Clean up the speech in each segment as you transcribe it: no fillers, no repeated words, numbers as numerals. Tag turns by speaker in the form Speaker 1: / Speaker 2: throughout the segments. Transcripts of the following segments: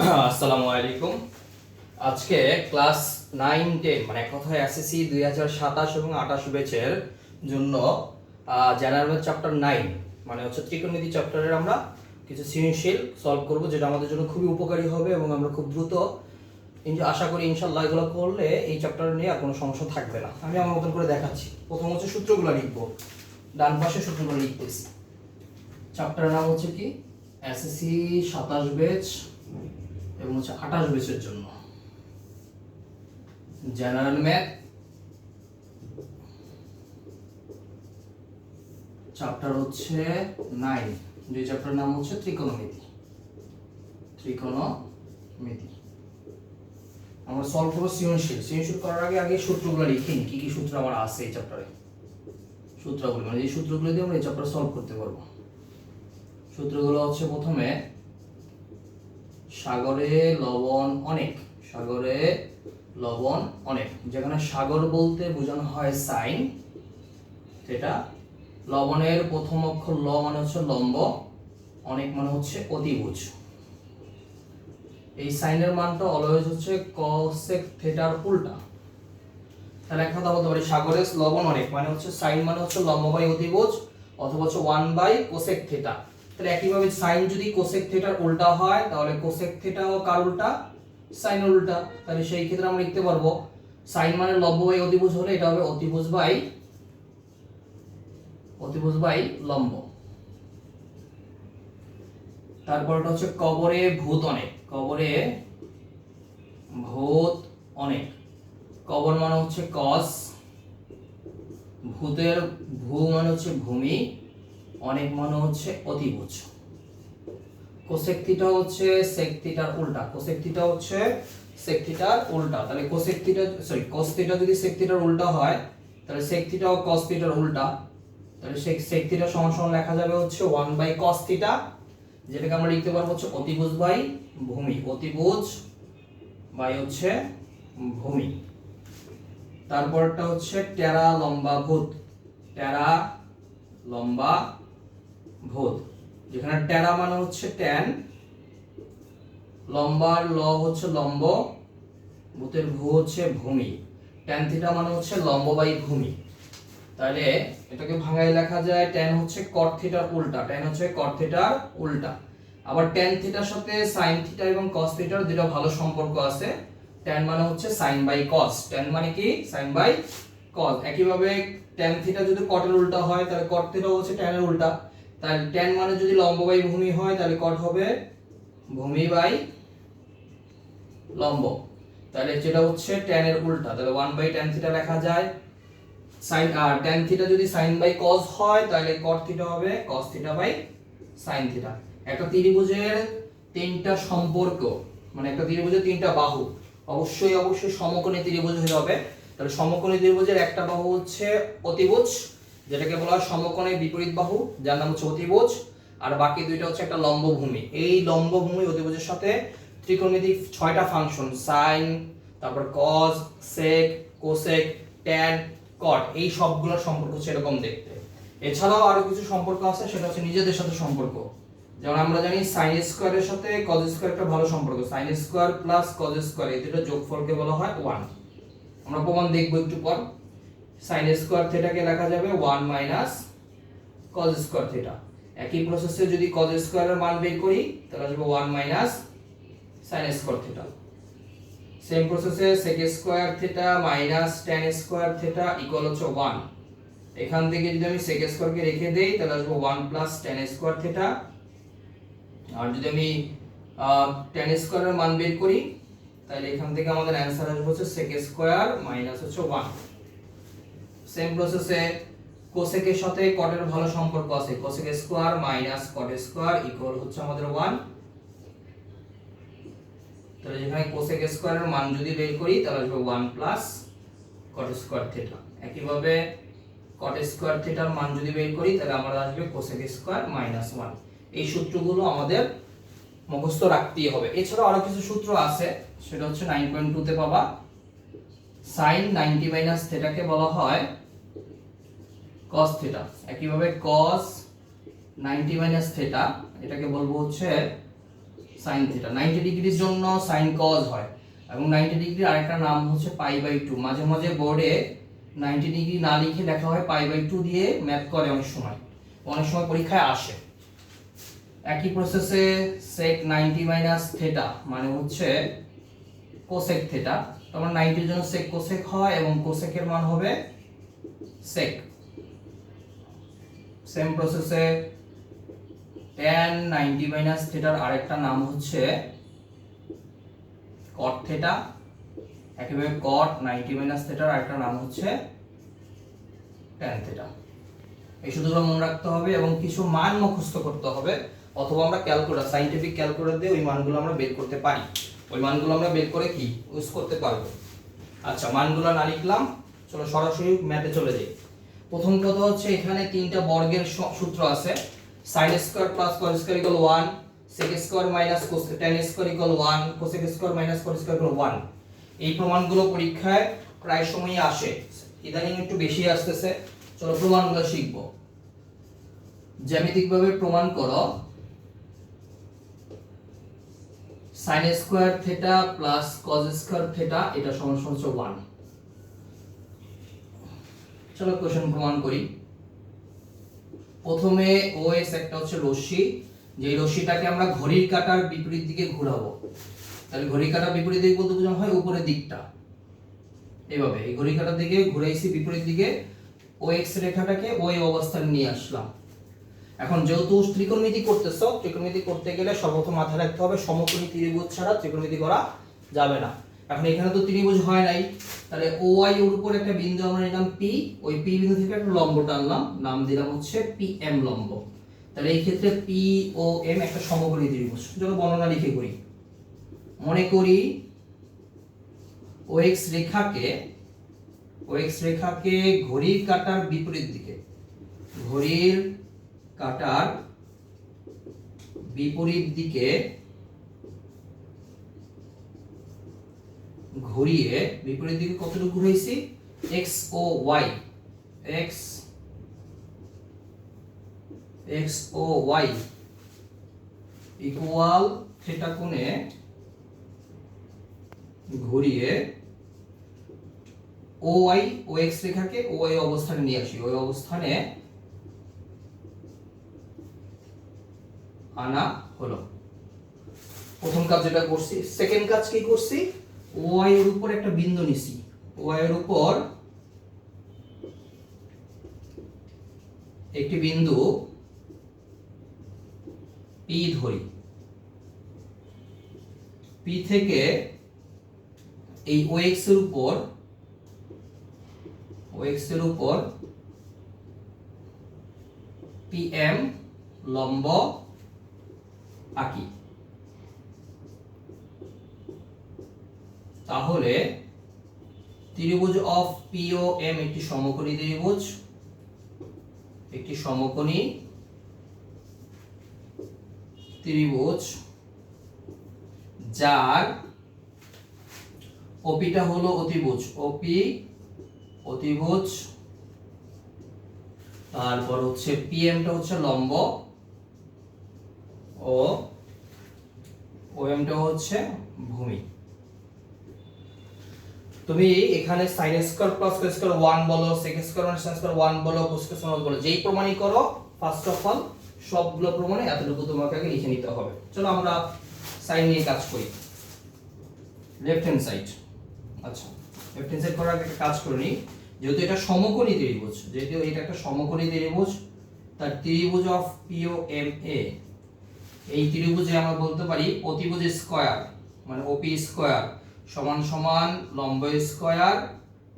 Speaker 1: আসসালামু আলাইকুম। আজকে ক্লাস 9-10 মানে এক কথায় এসএসসি 2027 এবং 28 ব্যাচের জন্য জেনারেল ম্যাথ চ্যাপ্টার 9 মানে হচ্ছে ত্রিকোণমিতি চ্যাপ্টারের আমরা কিছু সৃজনশীল সলভ করব, যেটা আমাদের জন্য খুবই উপকারী হবে এবং আমরা খুব দ্রুত আশা করি ইনশাআল্লাহ এগুলো করলে এই চ্যাপ্টার নিয়ে আর কোনো সমস্যা থাকবে না। আমি আমার মতন করে দেখাচ্ছি। প্রথম হচ্ছে সূত্রগুলো লিখবো, ডান পাশে সূত্রগুলো লিখতেছি। চ্যাপ্টারের নাম হচ্ছে কি এসএসসি 27 ব্যাচ এবং হচ্ছে 28 ব্যাচের জন্য জেনারেল ম্যাথ চ্যাপ্টার হচ্ছে 9, যে চ্যাপ্টার নাম হচ্ছে ত্রিকোণমিতি। আমরা সলভ করব সৃজনশীল করার আগে সূত্রগুলো লিখে নিই, কি কি সূত্র আমার আছে এই চ্যাপ্টারে। সূত্রগুলো মানে এই সূত্রগুলো দিয়ে আমরা এই চ্যাপ্টার সলভ করতে পারবো। সূত্রগুলো হচ্ছে প্রথমে সাগরে লবণ অনেক, যেখানে সাগর বলতে বোঝানো হয় সাইন থিটা। লবণের প্রথম অক্ষর ল মানে হচ্ছে লম্ব, অনেক মানে হচ্ছে অতিভুজ। এই সাইনের মানটা অলওয়েজ হচ্ছে কসেক থিটার উল্টা। তাহলে এক কথা বলতে পারি সাগরে লবণ অনেক মানে হচ্ছে সাইন মানে হচ্ছে লম্ব বাই অতিভুজ অথবা হচ্ছে 1 কোসেক থিটা। তাহলে একইভাবে সাইন যদি কোসেক থিটার উল্টা হয় তাহলে কোসেক থিটাও কার উল্টা? সাইনের উল্টা। তাহলে সেই ক্ষেত্রে আমরা লিখতে পারবো সাইন মানে লম্ব বাই অতিভুজ হলে এটা হবে অতিভুজ বাই লম্ব। তারপরটা হচ্ছে কবরে ভূত অনেক। কবর মানে হচ্ছে কস, ভূতের ভূ মানে হচ্ছে ভূমি, অনেক মানে হচ্ছে অতিভুজ। কোসেক থিটা হচ্ছে সেক থিটার উল্টা। তাহলে কস থিটা যদি সেক থিটার উল্টা হয় তাহলে সেক থিটাও কস থিটার উল্টা। তাহলে সেক থিটা সমান সমান লেখা যাবে হচ্ছে 1/cos থিটা, যেটাকে আমরা লিখতে পারবো হচ্ছে অতিভুজ বাই ভূমি। তারপরটা হচ্ছে টেরা লম্বা ভূত, যেখানে টেরা মানে হচ্ছে ট্যান, লম্বার ল হচ্ছে লম্ব, ভূতের ভূ হচ্ছে ভূমি, ট্যান থিটা মানে হচ্ছে লম্ব বাই ভূমি। তাহলে এটাকে ভাঙায় লেখা যায় ট্যান হচ্ছে কট থিটার উল্টা। আবার ট্যান থিটার সাথে সাইন থিটা এবং কস থিটার দুটো ভালো সম্পর্ক আছে। ট্যান মানে হচ্ছে সাইন বাই কস, ট্যান মানে কি সাইন বাই কস। একইভাবে ট্যান থিটা যদি কটের উল্টা হয় তাহলে কট থিটা হচ্ছে ট্যানের উল্টা। তাহলে ট্যান মানে যদি লম্ব বাই ভূমি হয় তাহলে কট হবে ভূমি বাই লম্ব। তাহলে যেটা হচ্ছে ট্যানের উল্টা, তাহলে 1/tan থিটা লেখা যায়। সাইন আর tan থিটা যদি sin বাই cos হয় তাহলে cot থিটা হবে cos theta by sin theta. একটা ত্রিভুজের তিনটা সম্পর্ক মানে একটা ত্রিভুজের তিনটা বাহু অবশ্যই সমকোণী ত্রিভুজ হতে হবে। তাহলে সমকোণী ত্রিভুজের একটা বাহু হচ্ছে অতিভুজ, যেটাকে বলা হয় সমকোণের বিপরীত বাহু, যার নাম হচ্ছে অতিভুজ। আর বাকি দুইটা হচ্ছে একটা লম্বভূমি। এই লম্বভূমি অতিভুজের সাথে ত্রিকোণমিতিক 6টা ফাংশন সাইন, তারপর cos, sec, cosec, tan, cot এই সবগুলোর সম্পর্ক হচ্ছে এরকম দেখতে। এছাড়াও আরো কিছু সম্পর্ক আছে, সেটা হচ্ছে নিজেদের সাথে সম্পর্ক। যেমন আমরা জানি sin স্কয়ারের সাথে cos স্কয়ার একটা ভালো সম্পর্ক, sin square plus cos square এই দুটোর যোগফলকে বলা হয় 1। আমরা প্রমাণ দেখব একটু পর। sin স্কয়ার থিটাকে লেখা যাবে 1 - cos স্কয়ার থিটা। একই প্রসেসে যদি cos স্কয়ারের মান বের করি তাহলে আসবে 1 - sin স্কয়ার থিটা। সেম প্রসেসে sec square theta minus tan square theta equal হচ্ছে 1। এখান থেকে যদি আমি sec স্কয়ারকে রেখে দেই তাহলে আসবে 1 + tan স্কয়ার থিটা। আর যদি আমি tan স্কয়ারের মান বের করি তাহলে এখান থেকে আমাদের অ্যানসার আসবে হচ্ছে sec স্কয়ার মাইনাস হচ্ছে 1। সেম প্রসেসে cosec এর সাথে cot এর ভালো সম্পর্ক আছে, cosec square minus cot square equal হচ্ছে আমাদের 1। তাহলে এখানে cosec স্কয়ারের মান যদি বের করি তাহলে আসবে 1 + cot স্কয়ার থিটা। একইভাবে cot স্কয়ার থিটার মান যদি বের করি তাহলে আমাদের আসবে cosec স্কয়ার মাইনাস 1। এই সূত্রগুলো আমাদের মুখস্থ রাখতেই হবে। এছাড়া আরো কিছু সূত্র আছে, সেটা হচ্ছে 9.2 তে পাবা। sin 90 - থিটাকে বলা হয় cos থিটা। একইভাবে cos 90 - থিটা এটাকে বলবো হচ্ছে সাইন থিটা। 90 ডিগ্রির জন্য সাইন কজ হয় এবং 90 ডিগ্রির আরেকটা নাম হচ্ছে π/2। মাঝে মাঝে বোর্ডে 90 ডিগ্রি না লিখে লেখা হয় π/2 দিয়ে ম্যাথ করে অনেক সময় পরীক্ষায় আসে। একই প্রসেসে sec 90 - থিটা মানে হচ্ছে cosec থিটা। তারপর 90 এর জন্য sec cosec হয় এবং cosec এর মান হবে sec। সেম প্রসেসে tan 90 - থিটার আরেকটা নাম হচ্ছে cot থিটা। একইভাবে cot 90 - থিটার আরেকটা নাম হচ্ছে tan থিটা। এই সূত্রগুলো মনে রাখতে হবে এবং কিছু মান মুখস্থ করতে হবে, অথবা আমরা ক্যালকুলেটর সাইন্টিফিক ক্যালকুলেটর দিয়ে ওই মানগুলো আমরা বের করতে পারি। ওই মানগুলো আমরা বের করে কি ইউজ করতে পারবো। আচ্ছা, মানগুলো না লিখলাম, চলো সরাসরি ম্যাথে চলে যাই। প্রথম কথা হচ্ছে এখানে তিনটা বর্গের সূত্র আছে। sin square plus cos square equal 1, sec square minus tan square equal 1, cosec square minus cot square equal 1। এই প্রমাণগুলো পরীক্ষায় প্রায় সময়ই আসে, ইদানিং একটু বেশি আসতেছে। চলো প্রমাণগুলো শিখবো। জ্যামিতিকভাবে প্রমাণ করো sin square theta plus cos square theta এটা সমান সমান 1। চলো কোশ্চেন প্রমাণ করি। প্রথমে OS একটা হচ্ছে রশ্মি, যে রশ্মিটাকে আমরা ঘড়ির কাঁটার বিপরীত দিকে ঘোরাবো। তাহলে ঘড়ির কাঁটার বিপরীত দিক বলতে বোঝানো হয় উপরের দিকটা। এইভাবে এই ঘড়ির কাঁটার দিকে ঘুরাইছি বিপরীত দিকে, OX রেখাটাকে ওই অবস্থানে নিয়ে আসলাম। এখন যেহেতু ত্রিকোণমিতি করতেছো, ত্রিকোণমিতি করতে গেলে সর্বপ্রথম মাথায় রাখতে হবে সমকোণী ত্রিভুজ ছাড়া ত্রিকোণমিতি করা যাবে না। এখন এখানে তো ত্রিভুজ হয় নাই, তাহলে OY এর উপর একটা বিন্দু আমরা নিলাম P, ওই P বিন্দু থেকে একটা লম্ব টানলাম, নাম দিলাম হচ্ছে PM লম্ব। তাহলে এই ক্ষেত্রে POM একটা সমকোণী ত্রিভুজ। চলো বর্ণনা লিখে করি। মনে করি OX রেখাকে ঘড়ির কাঁটার বিপরীত দিকে, ঘড়ির কাঁটার বিপরীত দিকে ঘুরিয়ে, বিপরীত দিকে কতটুকু ঘুরাইছি, x ও y, x ও y ইকুয়াল থিটা কোণে ঘুরিয়ে OY OX রেখাকে OY অবস্থানে নিয়ে আসি, ওই অবস্থানে আনা হলো। প্রথম কাজ যেটা করছি। সেকেন্ড কাজ কি করছি, OY এর উপর একটা বিন্দু নিছি, OY এর উপর একটি বিন্দু P ধরি। P থেকে এই OX এর উপর PM লম্ব আঁকি। তাহলে ত্রিভুজ অফ POM একটি সমকোণী ত্রিভুজ, যার OPটা হলো অতিভুজ, OP অতিভুজ, তারপর হচ্ছে PMটা হচ্ছে লম্ব ও OMটা হচ্ছে ভূমি। তুমি এখানে sin square plus cos square 1 বলো, sec square minus sin square 1 বলো, cos স্কয়ার 1 বলো, যেই প্রমাণই করো ফার্স্ট অফ অল সবগুলো প্রমাণে এতটুকু তোমাকে আগে লিখে নিতে হবে। চলো আমরা সাইন নিয়ে কাজ করি। Left hand side. আচ্ছা, লেফট হ্যান্ড সাইড করার আগে একটা কাজ করে নিই। যেহেতু এটা সমকোণী ত্রিভুজ, তার ত্রিভুজ অফ POMA, এই ত্রিভুজে আমরা বলতে পারি অতিভুজ স্কয়ার মানে OP স্কয়ার সমান সমান লম্ব স্কয়ার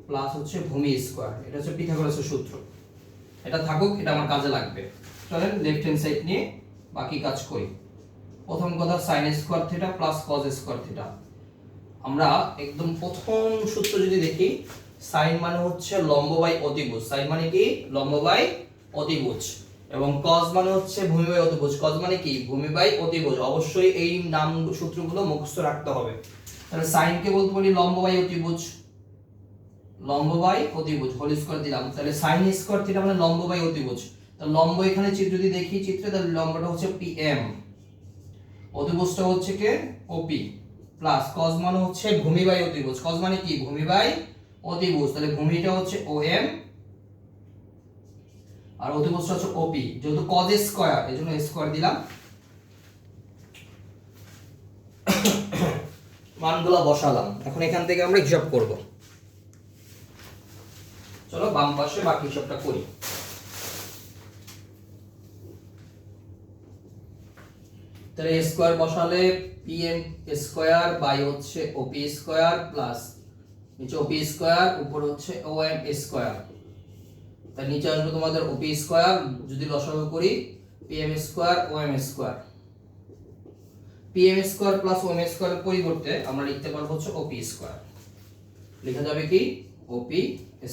Speaker 1: প্লাস হচ্ছে ভূমি স্কয়ার। এটা হচ্ছে পিথাগোরাসের সূত্র। এটা থাকুক, এটা আমার কাজে লাগবে। চলেন লেফট হ্যান্ড সাইড নিয়ে বাকি কাজ করি। প্রথম কথা sin square theta plus cos square theta. আমরা একদম প্রথম সূত্র যদি দেখি, sin মানে হচ্ছে লম্ব বাই অতিভুজ। sin মানে কি, লম্ব বাই অতিভুজ, এবং cos মানে হচ্ছে ভূমি বাই অতিভুজ। cos মানে কি, ভূমি বাই অতিভুজ। অবশ্যই এই নাম সূত্রগুলো মুখস্থ রাখতে হবে। তাহলে sin কে বলতে পারি লম্ব বাই অতিভুজ হোল স্কয়ার দিলাম। তাহলে sin স্কয়ার থিটা মানে লম্ব বাই অতিভুজ। তাহলে লম্ব এখানে যদি দেখি চিত্রে, তাহলে লম্বটা হচ্ছে PM, অতিভুজটা হচ্ছে কে ওপি প্লাস কজ মানে হচ্ছে ভূমি বাই অতিভুজ, কজ মানে কি ভূমি বাই অতিভুজ, তাহলে ভূমিটা হচ্ছে ওএম আর অতিভুজটা হচ্ছে ওপি, যেহেতু কজ স্কয়ার এজন্য স্কয়ার দিলাম। মানগুলো বসালাম, এখন এখান থেকে আমরা হিসাব করব। চলো বাম পাশে বাকি হিসাবটা করি। তাহলে স্কয়ার বসালে পিএম স্কয়ার বাই হচ্ছে ওপি স্কয়ার প্লাস নিচে ওপি স্কয়ার উপর হচ্ছে ওএম স্কয়ার, তার নিচে আসবে তোমাদের ওপি স্কয়ার, যদি লসাগু করি PM square OM square. PM square plus OM স্কয়ারের পরিবর্তে আমরা লিখতে পারবো হচ্ছে ওপি স্কয়ার, লেখা যাবে কি ওপি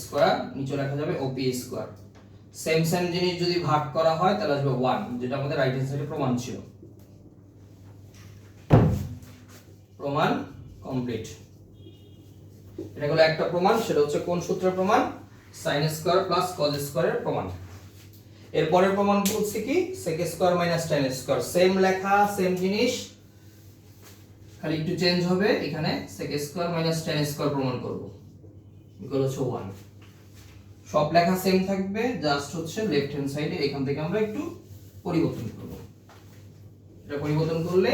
Speaker 1: স্কয়ার, নিচে লেখা যাবে ওপি স্কয়ার। সেম সেম জিনিস যদি ভাগ করা হয় তাহলে আসবে 1, যেটা আমাদের রাইট হ্যান্ড সাইডে প্রমাণ ছিল। প্রমাণ কমপ্লিট। এটা হলো একটা প্রমাণ, সেটা হচ্ছে কোন সূত্রের প্রমাণ, sin স্কয়ার প্লাস cos স্কয়ারের প্রমাণ। এর পরের প্রমাণ বলছি কি sec square minus tan square, same লেখা সেম জিনিস, খালি একটু চেঞ্জ হবে, এখানে sec square minus tan square প্রমাণ করব, ইকুয়াল হচ্ছে 1। সব লেখা সেম থাকবে, জাস্ট হচ্ছে লেফট হ্যান্ড সাইডে এখান থেকে আমরা একটু পরিবর্তন করব। এটা পরিবর্তন করলে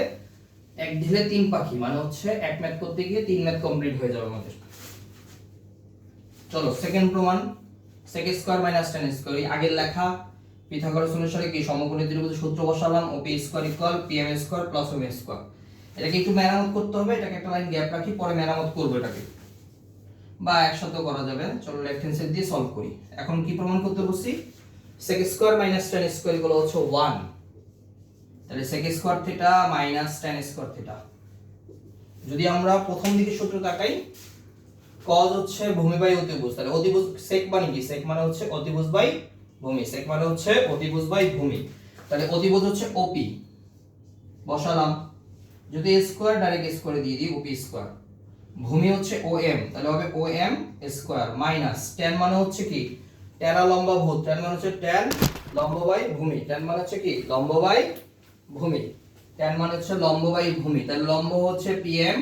Speaker 1: এক ঢিলে তিন পাখি, মানে হচ্ছে এক ম্যাথ করতে গিয়ে তিন ম্যাথ কমপ্লিট হয়ে যাবে আমাদের। চলো সেকেন্ড প্রমাণ, sec square minus tan square, এই আগের লেখা পিথাগোরাস অনুসারে কি সমকোণী ত্রিভুজের সূত্র বসালাম, OP square equal PM square plus OM square. এটাকে একটু মেরামত করতে হবে, এটাকে একটা লাইন গ্যাপ রাখি, পরে মেরামত করব এটাকে, বা একসাথে করা যাবে। চলো লেফট হ্যান্ড সাইড দিয়ে সলভ করি। এখন কি প্রমাণ করতে বলছি, sec square minus tan square equal হচ্ছে 1, তাহলে sec square theta minus tan square theta. যদি আমরা প্রথম দিকে সূত্র তাকাই, cos হচ্ছে ভূমি বাই অতিভুজ, তাহলে অতিভুজ sec মানে কি, sec মানে হচ্ছে অতিভুজ বাই ভূমি, sec মানে হচ্ছে অতিভুজ বাই ভূমি, তাহলে অতিভুজ হচ্ছে OP বসালাম, যদি স্কয়ার ডাইরেক্ট স্কয়ারে দিয়ে দিই OP স্কয়ার, ভূমি হচ্ছে OM, তাহলে হবে OM স্কয়ার মাইনাস tan মানে হচ্ছে কি tan লম্ব ভূত, tan মানে হচ্ছে tan লম্ব বাই ভূমি, tan মানে হচ্ছে কি লম্ব বাই ভূমি, tan মানে হচ্ছে লম্ব বাই ভূমি, তাহলে লম্ব হচ্ছে PM,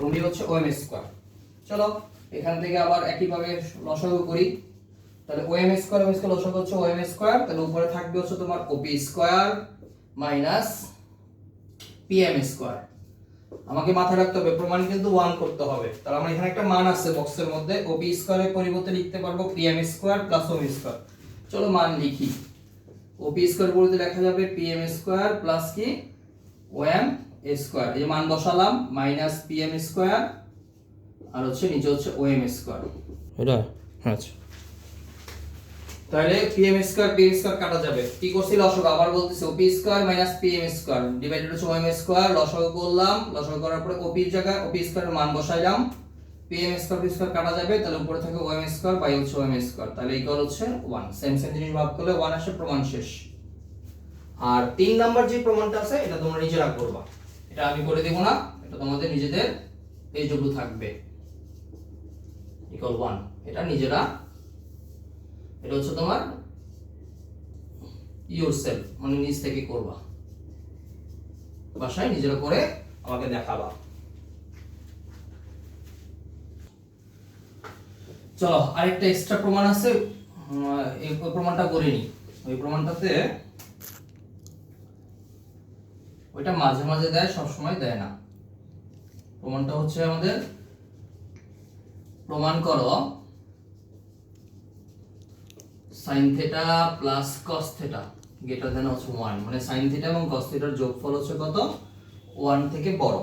Speaker 1: ভূমি হচ্ছে OM স্কয়ার। চলো এখান থেকে আবার একই ভাবে লসাগু করি, তাহলে OM স্কয়ার OM স্কয়ার লসাগু হচ্ছে OM স্কয়ার, তাহলে উপরে থাকবে হচ্ছে তোমার OP square minus PM square. আমাকে মাথায় রাখতে হবে প্রমাণ কিন্তু 1 করতে হবে, তাহলে আমার এখানে একটা মান আছে বক্সের মধ্যে, OP স্কয়ারের পরিবর্তে লিখতে পারবো PM square plus OM square. চলো মান লিখি, OP স্কয়ার পরিবর্তে লেখা যাবে PM স্কয়ার প্লাস কি OM স্কয়ার, এই মান বসালাম, মাইনাস PM স্কয়ার আর হচ্ছে নিচে হচ্ছে OM স্কয়ার। এটা আচ্ছা, তাহলে PM স্কয়ার PM স্কয়ার কাটা যাবে, কি করছি লসাগু, আবার বলতেছি OP square minus PM square divided হচ্ছে OM স্কয়ার, লসাগু করলাম, লসাগু করার পরে OP এর জায়গায় OP স্কয়ারের মান বসাইলাম, PM স্কয়ার PM স্কয়ার কাটা যাবে, তাহলে উপরে থাকে OM স্কয়ার বাই হচ্ছে OM স্কয়ার, তাহলে ইকুয়াল হচ্ছে 1। সেম সেম জিনিস ভাগ করলে 1 আসে, প্রমাণ শেষ। আর 3 নাম্বার যে প্রমাণটা আছে এটা তোমরা নিজেরা করবা, এটা আমি করে দেব না, এটা তোমাদের নিজেদের পেজগুলো থাকবে, ইকুয়াল 1, এটা নিজেরা, এটা হচ্ছে তোমার ইয়োরসেলফ, মানে নিজ থেকে করবা, বাসায় নিজেরা করে আমাকে দেখাবা। চলো আরেকটা এক্সট্রা প্রমাণ আছে, এই প্রমাণটা করে নি, ওই প্রমাণটাতে ওইটা মাঝে মাঝে দেয়, সব সময় দেয় না। প্রমাণটা হচ্ছে আমাদের প্রমাণ করো sin theta plus cos theta greater than হচ্ছে 1, মানে sin থিটা এবং cos থিটার যোগফল হচ্ছে কত 1 থেকে বড়।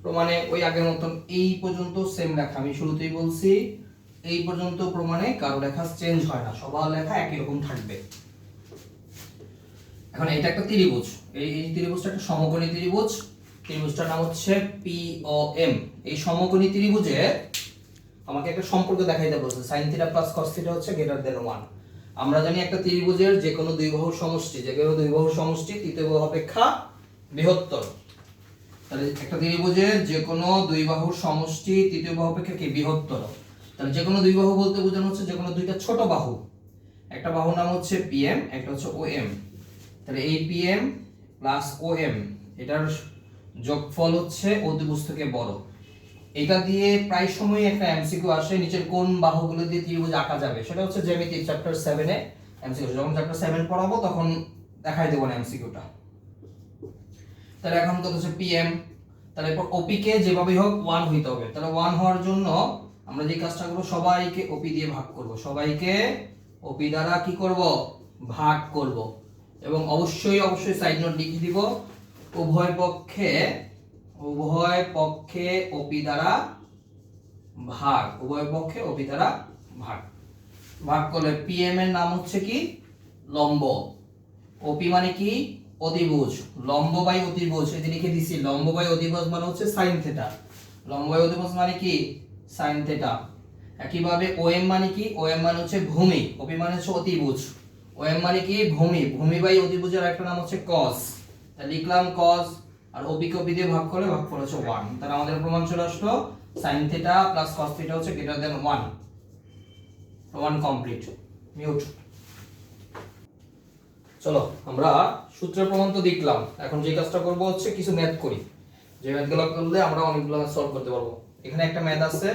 Speaker 1: প্রমাণে ওই আগের মতন এই পর্যন্ত সেম লেখা, আমি শুরুতেই বলছি এই পর্যন্ত প্রমাণে কারো লেখা চেঞ্জ হয় না, সবার লেখা একই রকম থাকবে। এখন এটা একটা ত্রিভুজ, এই ত্রিভুজটা একটা সমকোণী ত্রিভুজ, ত্রিভুজটার নাম হচ্ছে POM। এই সমকোণী ত্রিভুজে আমাকে একটা সম্পর্ক দেখাইতে বলছে, sin theta plus cos theta হচ্ছে গ্রেটার দ্যান 1। আমরা জানি একটা ত্রিভুজের যে কোনো দুই বাহুর সমষ্টি, তৃতীয় বাহু অপেক্ষা বৃহত্তর, তাহলে একটা ত্রিভুজের যে কোনো দুই বাহুর সমষ্টি তৃতীয় বাহু অপেক্ষা কি বৃহত্তর, তাহলে যে কোনো দুই বাহু বলতে বোঝানো হচ্ছে যে কোনো দুইটা ছোট বাহু, একটা বাহুর নাম হচ্ছে PM, একটা হচ্ছে OM, তাহলে এই PM প্লাস OM, এটার যোগফল হচ্ছে অতিভুজ থেকে বড়। এটা দিয়ে প্রায় সময় একটা এমসিকিউ আসে, নিচের কোন বাহুগুলো দিয়ে ত্রিভুজ আঁকা যাবে, সেটা হচ্ছে জ্যামিতি চ্যাপ্টার 7 এ এমসিকিউ। যখন চ্যাপ্টার 7 পড়াবো তখন দেখাই দেবো না এমসিকিউটা। তাহলে এখন কত হচ্ছে PM, তাহলে এরপর OP কে যেভাবেই হোক 1 হইতে হবে। তাহলে 1 হওয়ার জন্য আমরা যে কাজটা করব, সবাইকে OP দিয়ে ভাগ করব, সবাইকে OP দ্বারা কি করব, ভাগ করব। এবং অবশ্যই সাইড নোট লিখে দিব, উভয় পক্ষে OP দ্বারা ভাগ, উভয় পক্ষে OP দ্বারা ভাগ করলে PM এর নাম হচ্ছে কি, লম্ব। OP মানে কি, অতিভুজ। লম্ব বাই অতিভুজ, এই যে লিখে দিছি, লম্ব বাই অতিভুজ মানে হচ্ছে sin থিটা। লম্ব বাই অতিভুজ মানে কি, sin থিটা। একইভাবে OM মানে কি, OM মানে হচ্ছে ভূমি, OP মানে হচ্ছে অতিভুজ। OM মানে কি, ভূমি। ভূমি বাই অতিভুজের একটা নাম হচ্ছে cos। তাহলে লিখলাম cos, আর OP কে OP দিয়ে ভাগ করলে ভাগফল হচ্ছে 1। তাহলে আমাদের প্রমাণ চলে আসলো sin theta plus cos theta হচ্ছে গ্রেটার দ্যান 1। প্রমাণ কমপ্লিট। মিউট। চলো আমরা সূত্রের প্রমাণ তো দেখলাম, এখন যে কাজটা করব হচ্ছে কিছু ম্যাথ করি। যে ম্যাথগুলো করলে আমরা অনেকগুলো সলভ করতে পারবো। এখানে একটা ম্যাথ আছে,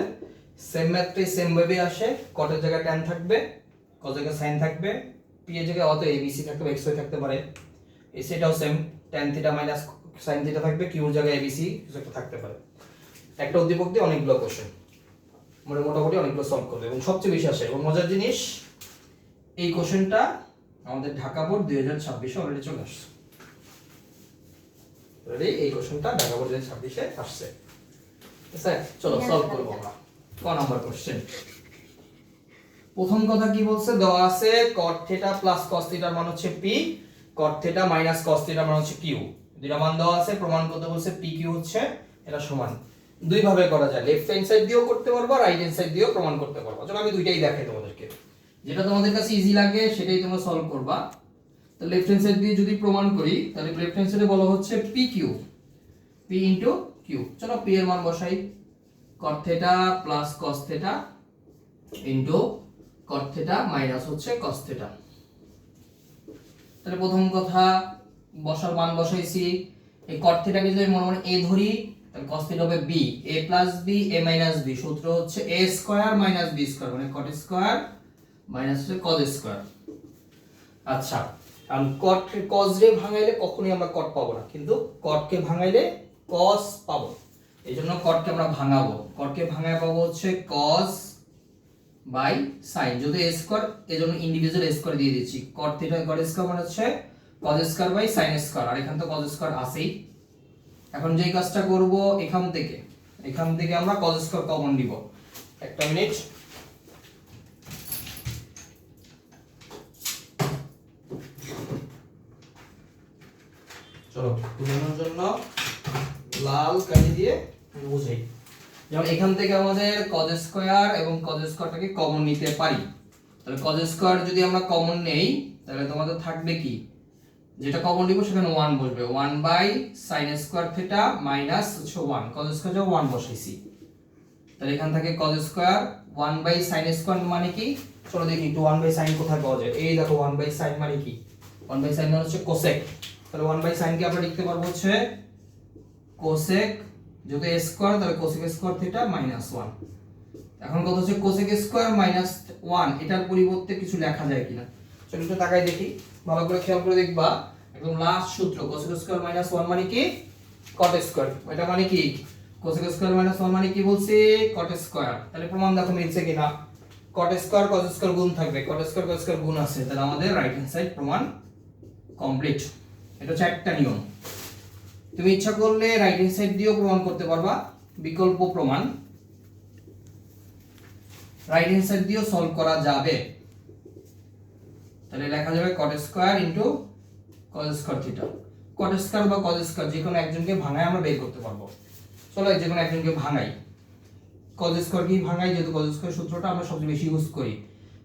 Speaker 1: সেম ম্যাথটাই সেম ভাবে আসে। cot এর জায়গায় tan থাকবে, cos এর জায়গায় sin থাকবে, p এর জায়গায় অত abc থাকতে পারে, xy থাকতে পারে। এই সেটাও same, tan theta minus sin theta থাকবে, q এর জায়গায় abc কিছু একটা থাকতে পারে। একটা উদ্দীপক দিয়ে অনেকগুলো কোশ্চেন মোটামুটি অনেকগুলো সলভ করবে, এবং সবচেয়ে বেশি আসে। এবং মজার জিনিস, এই কোশ্চেনটা আমাদের ঢাকা বোর্ড 2026 অলরেডি চলে আসছে। অলরেডি এই কোশ্চেনটা ঢাকা বোর্ড 2026 এ আসছে। ঠিক আছে, চলো সলভ করব আমরা। ক নাম্বার কোশ্চেন। প্রথম কথা কি বলছে, দেওয়া আছে cot থিটা প্লাস cos থিটার মান হচ্ছে p, cot theta minus cos থিটার মান হচ্ছে q। দুইটা মান দেওয়া আছে, প্রমাণ করতে বলছে pq হচ্ছে এটা সমান। দুই ভাবে করা যায়, লেফট হ্যান্ড সাইড দিয়েও করতে পারবো, রাইট হ্যান্ড সাইড দিয়েও প্রমাণ করতে পারবো। চলো আমি দুইটাই দেখাই তোমাদেরকে, যেটা তোমাদের কাছে ইজি লাগে সেটাই তোমরা সলভ করবা। তো লেফট হ্যান্ড সাইড দিয়ে যদি প্রমাণ করি, তাহলে লেফট হ্যান্ড সাইডে বলা হচ্ছে pq, p ইনটু q। চলো p এর মান বসাই, cot theta plus cos theta into cot theta minus হচ্ছে cos থিটা। তাহলে প্রথম কথা বসার মান বসাইছি। এই cot থিটাকে যদি মনে মনে a ধরি, তাহলে cos থিটা হবে b, a plus b, a minus b। সূত্র হচ্ছে a square minus b square, মানে cot square minus cos square. আচ্ছা, কারণ cos রে ভাঙাইলে কখনোই আমরা cot পাবো না, কিন্তু cot কে ভাঙাইলে cos পাবো। এইজন্য cot কে আমরা ভাঙাবো, cot কে ভাঙায় পাবো হচ্ছে cos বাই sin। যদি a স্কয়ার, এজন্য ইন্ডিভিজুয়াল a স্কয়ার দিয়ে দিচ্ছি। cot থিটা cot স্কয়ার মানে হচ্ছে cos square by sin square, আর এখানে তো cos স্কয়ার আছেই। এখন যেই কাজটা করব, এখান থেকে আমরা cos স্কয়ার কমন নিব। একটা মিনিট। চলো বোঝানোর জন্য লাল কালি দিয়ে বুঝাই। যেমন এখান থেকে আমাদের cos স্কয়ার এবং cos স্কয়ারটাকে কমন নিতে পারি। তাহলে cos স্কয়ার যদি আমরা কমন নেই, তাহলে তোমাদের থাকবে কি, যেটা কমন নিব সেখানে 1 বসবে, 1 by sin square theta minus হচ্ছে 1, cos স্কয়ার যা 1 বসাইছি। তাহলে এখান থেকে cos square 1 by sin square মানে কি, চলো দেখি একটু 1 বাই sin কোথায় পাওয়া যায়। এই দেখো 1 বাই sin মানে কি, 1 বাই sin মানে হচ্ছে cosec। তাহলে 1 বাই sin কে আমরা লিখতে পারবো হচ্ছে cosec, যদি a স্কয়ার তাহলে cosec স্কয়ার থিটা মাইনাস 1। এখন কত হচ্ছে cosec স্কয়ার মাইনাস 1, এটার পরিবর্তে কিছু লেখা যায় কিনা, চলো একটু তাকাই দেখি, ভালো করে খেয়াল করে দেখবা। একদম লাস্ট সূত্র, cosec স্কয়ার মাইনাস 1 মানে কি, cot স্কয়ার। এটা মানে কি, cosec স্কয়ার মাইনাস 1 মানে কি বলছি, cot স্কয়ার। তাহলে প্রমাণ দেখো মিলছে কিনা, cot স্কয়ার cos স্কয়ার গুণ থাকবে, cot স্কয়ার cos স্কয়ার গুণ আছে। তাহলে আমাদের রাইট হ্যান্ড সাইড প্রমাণ কমপ্লিট। এটা হচ্ছে একটা নিয়ম। তুমি ইচ্ছা করলে রাইট হ্যান্ড সাইড দিয়েও প্রমাণ করতে পারবা, বিকল্প প্রমাণ। রাইট হ্যান্ড সাইড দিয়েও সলভ করা যাবে। তাহলে লেখা যাবে cot square into cos square theta. cot square বা cos স্কয়ার যে কোনো একজনকে ভাঙায় আমরা বের করতে পারবো। চলো যে কোনো একজনকে ভাঙাই। cos স্কয়ার কি ভাঙাই, যেহেতু cos স্কয়ার সূত্রটা আমরা সবচেয়ে বেশি ইউজ করি।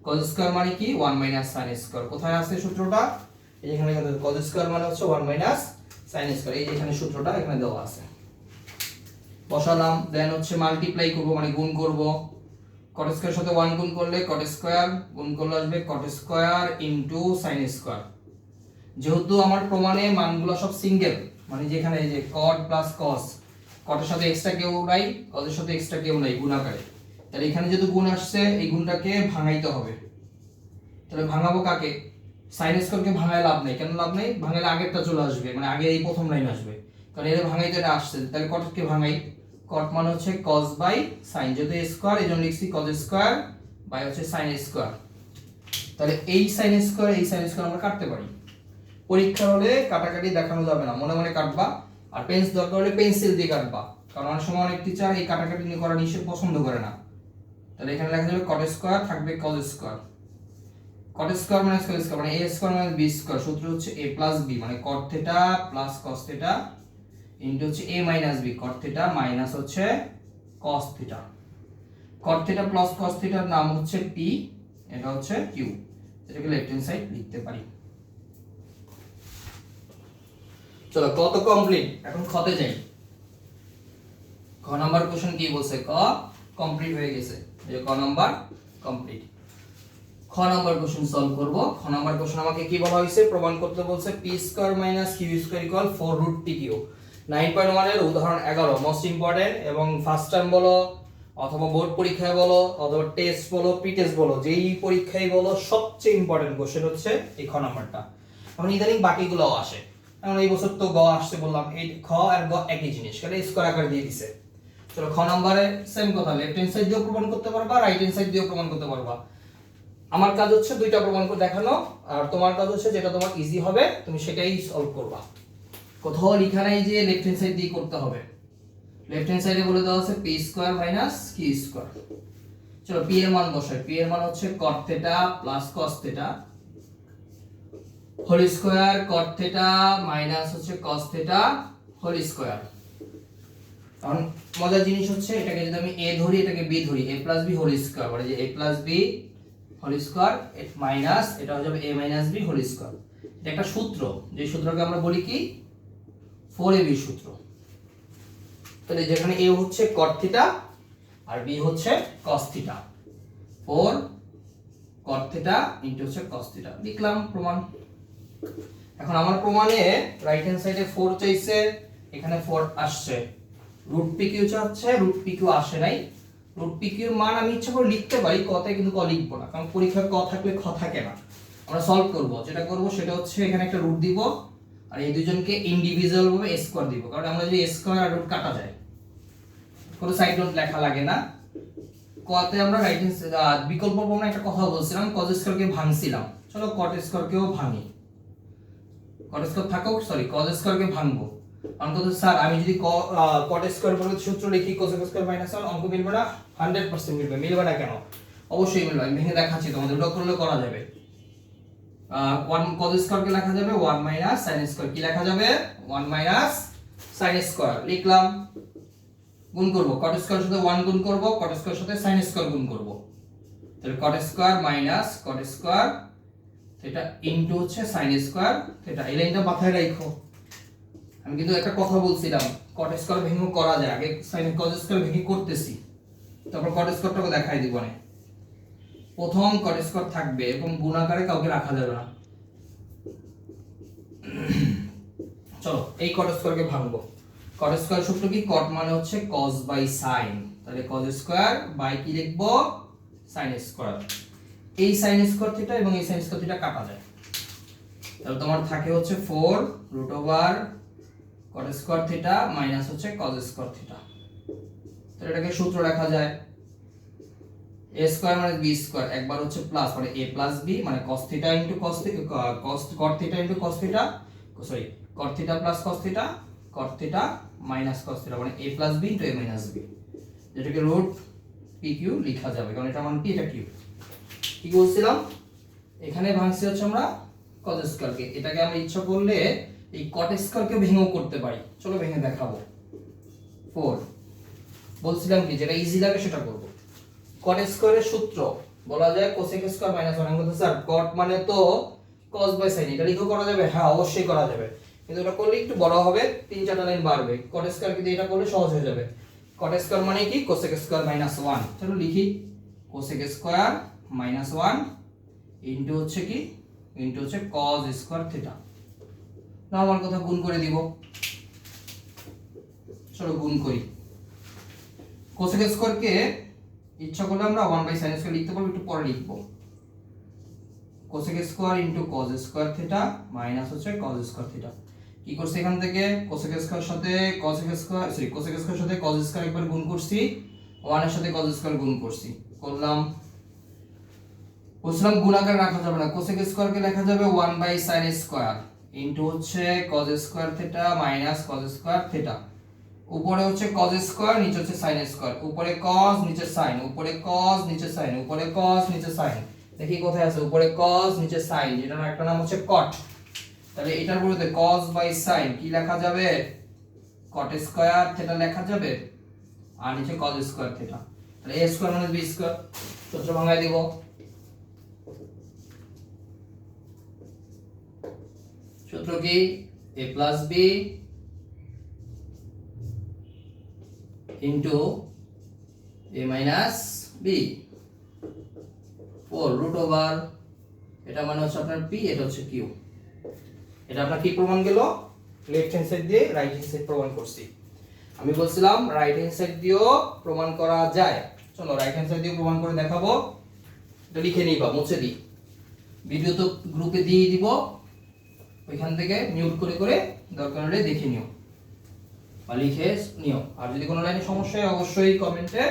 Speaker 1: cos স্কয়ার মানে কি 1 মাইনাস sin স্কয়ার। কোথায় আছে সূত্রটা, এই এখানে cos স্কয়ার মানে হচ্ছে 1 মাইনাস sin স্কয়ার, এই যে এখানে সূত্রটা এখানে দেওয়া আছে। বসালাম, দেন হচ্ছে মাল্টিপ্লাই করব মানে গুণ করব। cot স্কয়ার সাথে 1 গুণ করলে cot স্কয়ার, গুণ করলে আসবে cot square into sin square. যেহেতু আমার প্রমাণে মানগুলো সব সিঙ্গেল, মানে যেখানে এই যে কট প্লাস কস, কটের সাথে এক্সট্রা কেউ নাই, কসের সাথে এক্সট্রা কেউ নাই গুণাকারে, তাহলে এখানে যেহেতু গুণ আসছে এই গুণটাকে ভাঙাইতে হবে। তাহলে ভাঙাবো কাকে? সাইন স্কোয়ারকে ভাঙায় লাভ নেই। কেন লাভ নেই? ভাঙালে আগেরটা চলে আসবে, মানে আগে এই প্রথম লাইন আসবে, কারণ এর ভাঙাইতে এটা আসছে। তাহলে কটকে ভাঙাই, কট মানে হচ্ছে cos বাই sin, যেহেতু স্কয়ার এজন্য লিখছি cos স্কয়ার বাই হচ্ছে sin স্কয়ার। তাহলে এই sin স্কয়ার এই sin স্কয়ার আমরা কাটতে পারি। পরীক্ষা হলে কাটাকাটি দেখানো যাবে না, মনে মনে কাটবা, আর পেন্স দরকার হলে পেন্সিল দিয়ে কাটবা, কারণ অনেক সময় অনেক টিচার এই কাটাকাটি নিয়ে করা নিশ্চয় পছন্দ করে না। তাহলে এখানে লেখা যাবে cot স্কয়ার থাকবে cos স্কয়ার, cot স্কয়ার মানে স্কয়ার স্কয়ার মানে a স্কয়ার মানে b স্কয়ার, সূত্র হচ্ছে a প্লাস b মানে cot theta plus cos theta into হচ্ছে a minus b cot theta minus হচ্ছে cos theta. cot theta plus cos থিটার নাম হচ্ছে p, এটা হচ্ছে q, এটাকে লেফট হ্যান্ড সাইড লিখতে পারি। চলো কত কমপ্লিট, এখন খতে যাই। ক নাম্বার কোশ্চেন কি বলছে? ক কমপ্লিট হয়ে গেছে, এই যে ক নাম্বার কমপ্লিট। খ নাম্বার কোশ্চেন সলভ করব। খ নাম্বার কোশ্চেন আমাকে কি বলা হয়েছে? প্রমাণ করতে বলছে p square minus q square equal 4 root pq। 9.1 এর উদাহরণ 11 মোস্ট ইম্পর্টেন্ট, এবং ফার্স্ট টাইম বলো অথবা বোর্ড পরীক্ষায় বলো অথবা টেস্ট বলো প্রি টেস্ট বলো, যেই পরীক্ষায় বলো সবচেয়ে ইম্পর্টেন্ট কোশ্চেন হচ্ছে এই খ নাম্বারটা। এখন ইদানিং বাকিগুলোও আসে, এখন এই বছর তো গ আসছে বললাম, এই খ আর গ একই জিনিস, কারণ স্কয়ার আকারে দিয়ে দিছে। চলো খ নাম্বারে সেম কথা, লেফট হ্যান্ড সাইড দিয়েও প্রমাণ করতে পারবা, রাইট হ্যান্ড সাইড দিয়েও প্রমাণ করতে পারবা। আমার কাজ হচ্ছে দুইটা প্রমাণ করে দেখানো, আর তোমার কাজ হচ্ছে যেটা তোমার ইজি হবে তুমি সেটাই সলভ করবা। কোথাও লেখা নাই যে লেফট হ্যান্ড সাইড দিয়ে করতে হবে। লেফট হ্যান্ড সাইডে বলে দেওয়া আছে p square minus q square. চলো p এর মান বসাই। p এর মান হচ্ছে cot theta plus cos theta whole square, cot theta minus হচ্ছে cos থিটা হোল স্কয়ার। এখন মজার জিনিস হচ্ছে এটাকে যদি আমি a ধরি এটাকে b ধরি, a plus b whole square, মানে যে a plus b whole square minus এটা হয়ে যাবে a minus b whole square. এটা একটা সূত্র, যে সূত্রকে আমরা বলি কি 4ab সূত্র। তাহলে যেখানে a হচ্ছে cot থিটা আর b হচ্ছে cos theta, 4 cot theta into হচ্ছে cos থিটা, লিখলাম প্রমাণ। এখন আমার প্রমাণে রাইট হ্যান্ড সাইডে 4 চাইছে, এখানে 4 আসছে, রুট pq চাচ্ছে, রুট pq আসে নাই। রুট pq এর মান আমি ইচ্ছা করে লিখতে পারি কতে, কিন্তু ক লিখবো না, কারণ পরীক্ষায় ক থাকলে খ থাকে না। আমরা সলভ করব, যেটা করব সেটা হচ্ছে এখানে একটা রুট দিব, আর এই দুজনকে ইন্ডিভিজুয়াল ভাবে স্কয়ার দিব, কারণ আমরা যদি স্কয়ার আর রুট কাটা যায় কোনো সাইড নোট লেখা লাগে না। কতে আমরা রাইট হ্যান্ড বিকল্প প্রমাণে একটা কথা বলছিলাম, cos স্কয়ারকে ভাঙছিলাম, চলো cot স্কয়ারকেও ভাঙি। cot স্কয়ার থাকো, সরি cos স্কয়ারকে ভাঙবো। অঙ্ক তো স্যার আমি যদি cot স্কয়ার পরে সূত্র লিখি cos স্কয়ার মাইনাস 1, অঙ্ক মিলবে না? 100% মিলবে। মিলবে না কেন? অবশ্যই মিলবে, আমি ভেঙে দেখাচ্ছি তোমাদের, ওটা করলে করা যাবে। 1 cos স্কয়ারকে লেখা যাবে 1 মাইনাস sin স্কয়ার, কি লেখা যাবে 1 মাইনাস sin স্কয়ার, লিখলাম। গুণ করব, cot স্কয়ারের সাথে 1 গুণ করব, cot স্কয়ারের সাথে sin স্কয়ার গুণ করব, তাহলে cot square minus cot square theta into হচ্ছে sin স্কয়ার থিটা। এই লাইনটা মাথায় রাখো, আমি কিন্তু একটা কথা বলছিলাম cot স্কয়ার ভেঙে করা যায়, আগে sin cos স্কয়ার ভেঙে করতেছি, তারপর cot স্কয়ারটাকে দেখাই দিব না। প্রথম cot স্কয়ার থাকবে এবং গুণ আকারে কাউকে রাখা যাবে না। চলো এই cot স্কয়ারকে ভাঙবো। cot স্কয়ার সূত্র কি? cot মানে হচ্ছে cos বাই sin, তাহলে cos স্কয়ার বাই কি লিখব sin স্কয়ার। এই sin স্কয়ার থিটা এবং এই sin স্কয়ার থিটা কাটা যায়, তাহলে তোমার থাকে হচ্ছে 4 root over cot square theta minus হচ্ছে cos স্কয়ার থিটা। তাহলে এটাকে সূত্র লেখা যায় a স্কয়ার মানে b স্কয়ার, একবার হচ্ছে প্লাস মানে a প্লাস b মানে cos theta into cos theta, cot theta into cos theta, sorry cot theta plus cos theta, cot theta minus cos theta মানে a plus b into a minus b, যেটাকে root pq লেখা যাবে, কারণ এটা মান p এটা q। কি বলছিলাম? এখানে ভাঙছি হচ্ছে আমরা cos স্কয়ারকে, এটাকে আমরা ইচ্ছা করলে এই cot স্কয়ারকে ভেঙেও করতে পারি, চলো ভেঙে দেখাবো। 4 বলছিলাম কি যেটা ইজি লাগে সেটা করব। cot স্কয়ারের সূত্র বলা যায় cosec স্কয়ার মাইনাস 1। আমি বলতে স্যার cot মানে তো cos বাই sin, এটা লিখেও করা যাবে, হ্যাঁ অবশ্যই করা যাবে, কিন্তু এটা করলে একটু বড় হবে, 3-4টা লাইন বাড়বে। cot স্কয়ার কিন্তু এটা করলে সহজ হয়ে যাবে। cot স্কয়ার মানে কি? cosec স্কয়ার মাইনাস 1, চলো লিখি cosec স্কয়ার মাইনাস 1 ইনটু হচ্ছে কি, ইনটু হচ্ছে cos স্কয়ার থিটা। নরমাল কথা গুণ করে দিব। চলো গুণ করি। কোসেক স্কয়ারকে ইচ্ছা করলে আমরা 1/sin স্কয়ার লিখতে পারবো, একটু পরে লিখবো। Cosec square into cos square theta minus হচ্ছে cos স্কয়ার থিটা। কি করছি এখান থেকে কোসেক স্কয়ার সাথে কোসেক স্কয়ার সাথে cos স্কয়ার একবার গুণ করছি, 1 এর সাথে cos স্কয়ার গুণ করছি, করলাম। বুঝলাম গুণাকার রাখা যাবে না, কোসেক স্কয়ারকে লেখা যাবে 1/sin স্কয়ার ইনটু হচ্ছে cos square theta minus cos square theta. উপরে হচ্ছে cos স্কয়ার, নিচে হচ্ছে sin স্কয়ার, উপরে cos নিচে sin, উপরে cos নিচে sin, উপরে cos নিচে sin। দেখি কোথায় আছে উপরে cos নিচে sin, এটার একটা নাম হচ্ছে cot। তাহলে এটার বলতে cos বাই sin কি লেখা যাবে, cot স্কয়ার থিটা লেখা যাবে, আর নিচে cos স্কয়ার থিটা। তাহলে a স্কয়ার মানে b স্কয়ার, সূত্র ভাঙায় দিব। সূত্র কি a plus b into a minus b 4 root over, এটা মানে হচ্ছে আপনার p, এটা হচ্ছে q। এটা আপনার কি প্রমাণ গেল, লেফট হ্যান্ড সাইড দিয়ে রাইট হ্যান্ড সাইড প্রমাণ করছি। আমি বলছিলাম রাইট হ্যান্ড সাইড দিয়েও প্রমাণ করা যায়। চলো রাইট হ্যান্ড সাইড দিয়ে প্রমাণ করে দেখাবো। এটা লিখে নিবা, মুছে দিই, ভিডিও তো গ্রুপে দিয়ে দিব, ওইখান থেকে মিউট করে করে দরকার হলে দেখে নিও বা লিখে নিও। আর যদি কোনো লাইনে সমস্যা হয় অবশ্যই কমেন্টে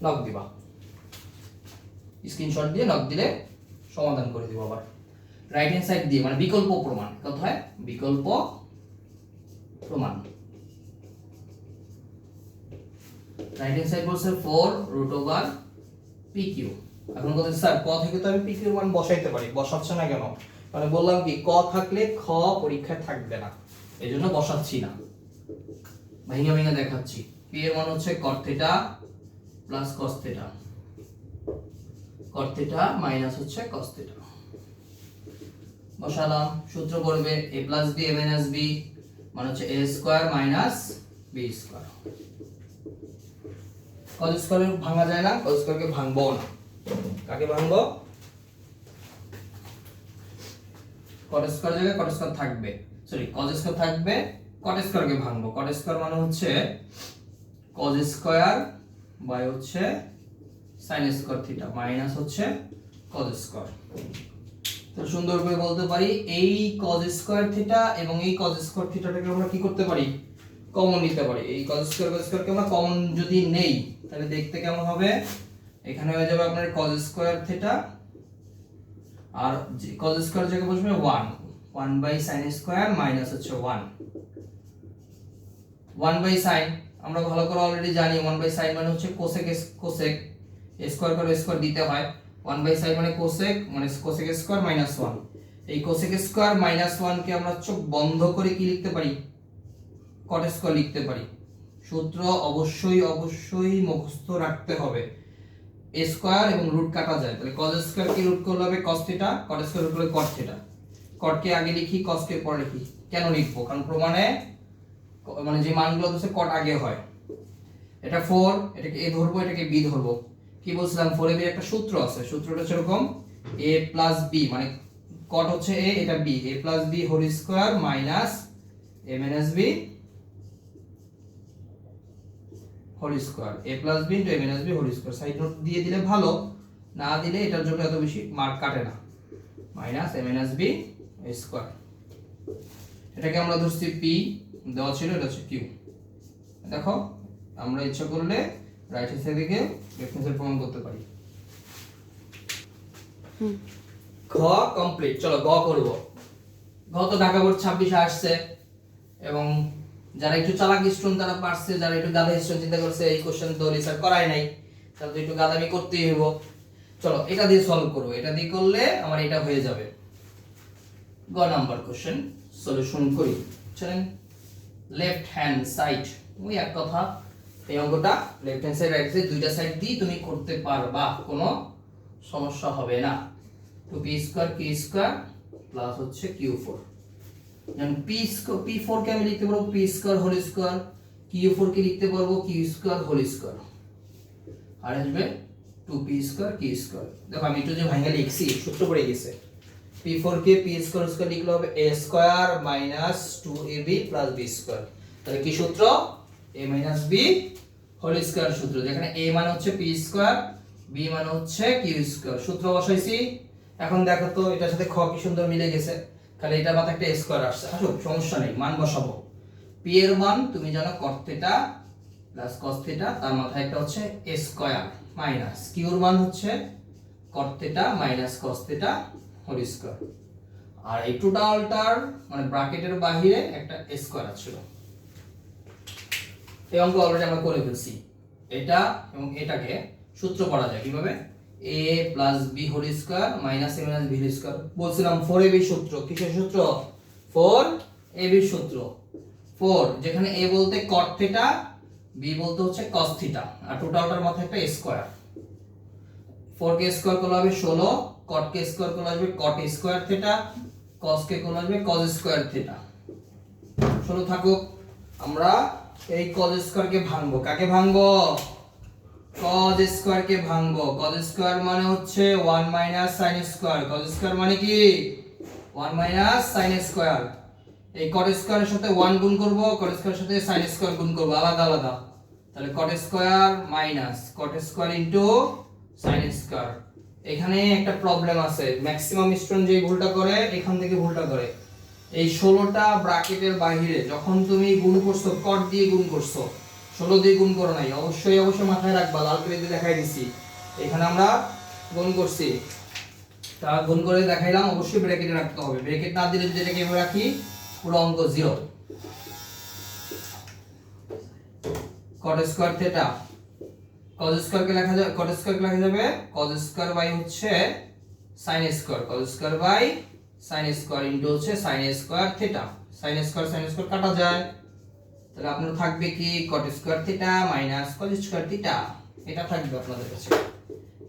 Speaker 1: নক দিবা, স্ক্রিনশট দিয়ে নক দিলে সমাধান করে দিব। আবার রাইট হ্যান্ড সাইড দিয়ে মানে বিকল্প প্রমাণ, কোথায় বিকল্প প্রমাণ। রাইট হ্যান্ড সাইড বলছে 4 রুট ওভার pq। এখন কথা স্যার ক থেকে তো আমি pq এর মান বসাইতে পারি, বসাচ্ছে না কেন? মানে বললাম কি ক থাকলে খ পরীক্ষায় থাকবে না, এজন্য বসাচ্ছি না, ভেঙে ভেঙে দেখাচ্ছি। p এর মান হচ্ছে cot theta plus cos theta, cot theta minus হচ্ছে cos থিটা। বসালাম, সূত্র করবে a plus b a minus b মানে হচ্ছে a square minus b square. cos square ভাঙা যায় না, cos স্কয়ারকে ভাঙবো না। কাকে ভাঙবো? cot স্কয়ার জায়গায় cot স্কয়ার থাকবে, সরি cos স্কয়ার থাকবে, cot স্কয়ারকে ভাঙবো। cot স্কয়ার মানে হচ্ছে cos স্কয়ার বাই হচ্ছে sin স্কয়ার থিটা মাইনাস হচ্ছে cos স্কয়ার। তো সুন্দর করে বলতে পারি এই cos স্কয়ার থিটা এবং এই cos স্কয়ার থিটাটাকে আমরা কি করতে পারি, কমন নিতে পারি। এই cos স্কয়ারকে আমরা কমন যদি নেই তাহলে দেখতে কেমন হবে, এখানে হয়ে যাবে আপনার cos স্কয়ার থিটা আর cos স্কয়ার জায়গায় বসবে 1 বাই sin স্কয়ার মাইনাস হচ্ছে 1 বাই sin। আমরা ভালো করে অলরেডি জানি 1 বাই sin মানে হচ্ছে কোসেক স্কয়ার করে স্কয়ার দিতে হয়, 1 বাই sin মানে কোসেক স্কয়ার মাইনাস 1। এই কোসেক স্কয়ার মাইনাস 1 কে আমরা চোখ বন্ধ করে কি লিখতে পারি, cot স্কয়ার লিখতে পারি। সূত্র অবশ্যই মুখস্থ রাখতে হবে। a স্কয়ার এবং রুট কাটা যায়, তাহলে cos স্কয়ার কি রুট করলে হবে cos theta, cot square root করলে cot থিটা। cot কে আগে লিখি, cos কে পরে লিখি। কেন লিখবো? কারণ প্রমাণে মানে যে মানগুলো আছে cot আগে হয়। এটা 4, এটাকে a ধরবো, এটাকে b ধরবো। কি বলছিলাম 4 এর একটা সূত্র আছে, সূত্রটা হচ্ছে এরকম a প্লাস b মানে cot হচ্ছে a, এটা b, a plus b whole square minus a minus b whole square, a plus b into a minus b whole square. Side note দিয়ে দিলে ভালো, না দিলে এটার জন্য এত বেশি মার্ক কাটে না, minus a minus b square. এটাকে আমরা ধরছি p, দেওয়া ছিল এটা হচ্ছে q। দেখো আমরা ইচ্ছা করলে রাইট হ্যান্ড সাইড থেকে লেফট হ্যান্ড সাইড প্রমাণ করতে পারি। খ কমপ্লিট। চলো গ করব। গ তো ঢাকা বোর্ড 26 আসছে এবং যারা একটু চালাক স্টুডেন্ট তারা পারছে, যারা একটু গাধা স্টুডেন্ট চিন্তা করছে এই কোশ্চেন তো রিসার্চ করাই নাই, তাহলে তো একটু গাধামি করতেই হইব। চলো এটা দিয়ে সলভ করব, এটা দিয়ে করলে আমার এটা হয়ে যাবে। গ নাম্বার কোশ্চেন সলিউশন করি। চলেন লেফট হ্যান্ড সাইড, ওই এক কথা, এই অঙ্কটা left hand side right side দুইটা সাইড দিয়ে তুমি করতে পারবা, কোনো সমস্যা হবে না। 2p square k square plus হচ্ছে q4। যেমন p4 কে আমি লিখতে পারবো p square whole square, q4 কে লিখতে পারবো q স্কয়ার হোল স্কয়ার, আর আসবে 2p স্কয়ার k স্কয়ার। দেখো আমি একটু যে ভাঙা লিখছি সূত্র পড়ে গেছে, p4 কে p স্কয়ার স্কয়ার লিখলে হবে a square minus 2ab plus b square. তাহলে কি সূত্র? a minus b whole square সূত্র, যেখানে a মানে হচ্ছে p স্কয়ার, b মানে হচ্ছে q স্কয়ার। সূত্র বসাইছি। এখন দেখো তো এটার সাথে খ কি সুন্দর মিলে গেছে, তাহলে এটা মাথায় একটা স্কয়ার আসছে। আসুক, সমস্যা নেই, মান বসাবো। p এর মান তুমি জানো cot theta plus cos theta, তার মাথায় একটা হচ্ছে a স্কয়ার মাইনাস q এর মান হচ্ছে cot theta minus cos theta whole square. আর এই টোটালটার মানে ব্র্যাকেটের বাইরে একটা স্কয়ার আছে। এই অঙ্ক অলরেডি আমরা করে ফেলছি। এটা এবং এটাকে সূত্র পড়া যায় কিভাবে? a + b whole square minus a - b whole square. বলছিলাম 4ab সূত্র। কিসের সূত্র? 4ab সূত্র। 4 যেখানে a বলতে cot থিটা, b বলতে হচ্ছে cos থিটা, আর টোটালটার মাথায় একটা স্কয়ার। 4 কে স্কয়ার করলে হবে 16, cot কে স্কয়ার করলে আসবে cot স্কয়ার থিটা, cos কে করলে আসবে cos স্কয়ার থিটা। 16 থাকুক। আমরা এই cos স্কয়ার কে ভাঙবো। কাকে ভাঙবো? cos স্কয়ার কে ভাঙবো। cos স্কয়ার মানে হচ্ছে 1 minus sin square. cos square মানে কি? 1 মাইনাস sin স্কয়ার। এই cot স্কয়ারের সাথে 1 গুণ করব, cot স্কয়ারের সাথে sin স্কয়ার গুণ করব আলাদা আলাদা। তাহলে cot square minus cot square into sin square. এখানে একটা প্রবলেম আছে, ম্যাক্সিমাম স্টুডেন্ট যে ভুলটা করে এখান থেকে ভুলটা করে। এই 16টা ব্র্যাকেটের বাইরে যখন তুমি গুণ করছো cot দিয়ে গুণ করছো, 16 দিয়ে গুণ করো নাই। অবশ্যই মাথায় রাখবা, লাল করে দিয়ে দেখাই দিছি। এখানে আমরা গুণ করছি, তা গুণ করে দেখাইলাম। অবশ্যই ব্র্যাকেটে রাখতে হবে, ব্র্যাকেট না দিলে যদি এটাকে এভাবে রাখি পুরো অঙ্ক 0। cot square theta, cos square কে লেখা যাবে, cot স্কয়ার কে লেখা যাবে cos স্কয়ার বাই হচ্ছে sin square, cos square by sin square into হচ্ছে sin square theta. sin square কাটা যায়, তাহলে আপনার থাকবে কি cot square theta minus cos square theta. এটা থাকবে আপনাদের কাছে।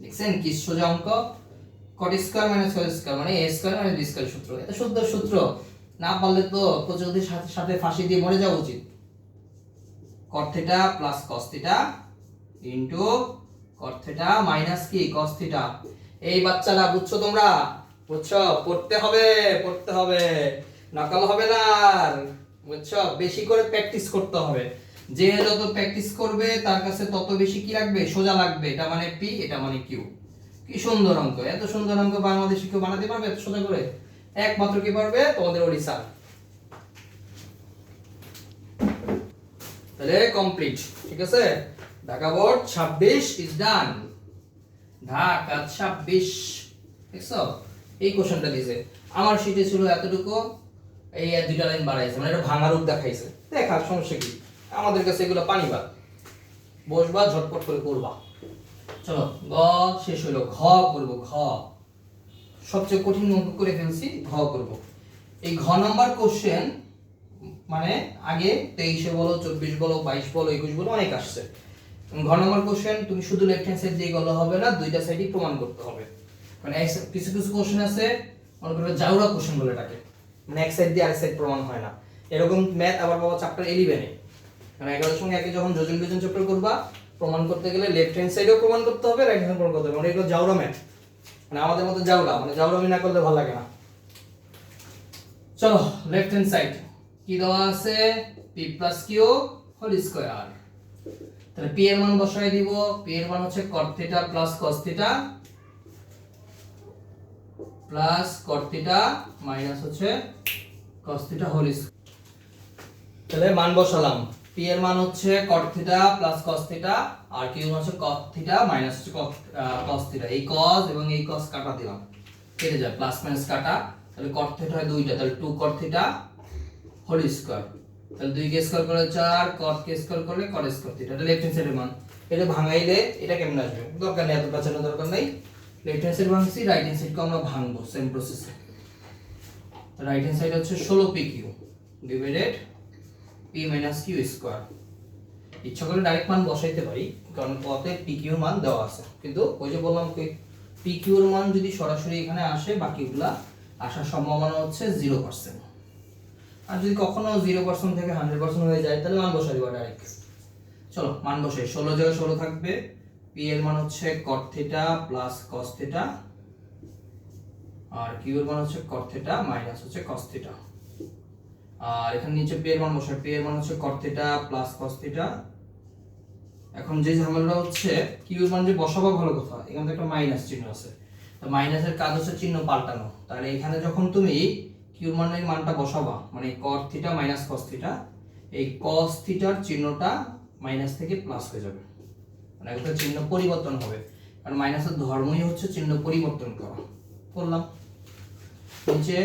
Speaker 1: দেখছেন কি সোজা অঙ্ক? cot square minus cos square মানে a square minus b square সূত্র। এটা শুদ্ধ সূত্র। না পারলে তো প্রচলিত সাথে সাথে ফাঁসি দিয়ে মরে যাওয়া উচিত। cot theta plus cos theta into cot theta minus কি cos থিটা। এই বাচ্চারা বুঝছো তোমরা? বুঝছো? পড়তে হবে, পড়তে হবে, নকল হবে না। বুঝছো? বেশি করে প্র্যাকটিস করতে হবে। যে যত প্র্যাকটিস করবে তার কাছে তত বেশি কি লাগবে? সোজা লাগবে। এটা মানে p, এটা মানে q। কি সুন্দর অঙ্ক! এত সুন্দর অঙ্ক বাংলাদেশে কেউ বানাতে পারবে এত সোজা করে? একমাত্র কি পারবে? তোমাদের ওড়িশা। তাহলে কমপ্লিট। ঠিক আছে? Dhaka board 26 is done. Dhaka 26। দেখছো? এই কোশ্চেনটা দিয়েছে। আমার শীটে ছিল এতটুকু, এই দুইটা লাইন বাড়াইছে, মানে এটা ভাঙা রূপ দেখাইছে। দেখা সমস্যা কি? আমাদের কাছে এগুলো পানি ভাত। বসবা ঝটপট করে করবা। চলো, গ শেষ হলো, ঘ করব। ঘ সবচেয়ে কঠিন অঙ্ক করে ফেলছি, ঘ করব। এই ঘ নাম্বার কোশ্চেন মানে আগে 23 বলো, 24 বলো, 22 বলো, 21 বলো, অনেক আসছে। ঘ নাম্বার কোশ্চেন তুমি শুধু লেফট হ্যান্ড সাইড দিয়ে গেলে হবে না, দুইটা সাইডই প্রমাণ করতে হবে। মানে কিছু কিছু কোশ্চেন আছে মনে করবে জাউরা কোশ্চেন বলে এটাকে, মানে এক সাইড দিয়ে আরেক সাইড প্রমাণ হয় না। এরকম ম্যাথ আবার বাবা চ্যাপ্টার 11 এ, মানে 11 সঙ্গে একে যখন যোজন বিয়োজন চ্যাপ্টার করবা, প্রমাণ করতে গেলে লেফট হ্যান্ড সাইডেও প্রমাণ করতে হবে, রাইট হ্যান্ড প্রমাণ করতে হবে। মানে এগুলো জাউরা ম্যাথ, মানে আমাদের মতো জাউরা, মানে জাউরামি না করলে ভালো লাগে না। চলো, লেফট হ্যান্ড সাইড কি দেওয়া আছে? p + q whole square. তাহলে p এর মান বসাই দিব। p এর মান হচ্ছে cot theta plus cos theta plus cot theta minus হচ্ছে cos থিটা হোল স্কয়ার। তাহলে মান বসালাম। p এর মান হচ্ছে cot theta plus cos theta, আর q এর মান হচ্ছে cot থিটা মাইনাস হচ্ছে cos থিটা। এই cos এবং এই cos কাটা দিলাম, কেটে যায়, প্লাস মাইনাস কাটা। তাহলে cot থিটা হয় দুইটা, তাহলে 2 cot থিটা হোল স্কয়ার। তাহলে 2 কে স্কয়ার করলে 4, cot কে স্কয়ার করলে cot স্কয়ার থিটা। এটা লেফট হ্যান্ড সাইডের মান। এটা ভাঙাইলে এটা কেমন আসবে? দরকার নেই, এত বাঁচানোর দরকার নেই। লেফট হ্যান্ড সাইড ভাঙছি, রাইট হ্যান্ড সাইডকে আমরা ভাঙবো সেম প্রসেসে। তো রাইট হ্যান্ড সাইড হচ্ছে 16pq divided p - q square. ইচ্ছা করলে ডাইরেক্ট মান বসাইতে পারি, কারণ কতে pq এর মান দেওয়া আছে। কিন্তু ওই যে বললাম কি pq এর মান যদি সরাসরি এখানে আসে, বাকিগুলা আসার সম্ভাবনা হচ্ছে 0%। আর যদি কখনো 0% থেকে 100% হয়ে যায় তাহলে মান বসাই দিব ডাইরেক্ট। চলো মান বসাই। 16 জায়গায় 16 থাকবে। p এর মান হচ্ছে cot theta plus cos theta আর কিউ এর মান হচ্ছে cot থিটা মাইনাস হচ্ছে cos থিটা। আর এখানে নিচে পি এর মান বসাই, পি এর মান হচ্ছে cot theta plus cos theta. এখন যে ঝামেলাটা হচ্ছে কিউ এর মান যে বসাবো ভালো কথা, এখানে তো একটা মাইনাস চিহ্ন আছে, তো মাইনাসের কাজ হচ্ছে চিহ্ন পাল্টানো। তাহলে এখানে যখন তুমি কিউ মানের মানটা বসাবা মানে cot theta minus cos theta, এই cos থিটার চিহ্নটা মাইনাস থেকে প্লাস হয়ে যাবে, মানে একটা চিহ্ন পরিবর্তন হবে, কারণ মাইনাসের ধর্মই হচ্ছে চিহ্ন পরিবর্তন করা। করলাম নিচে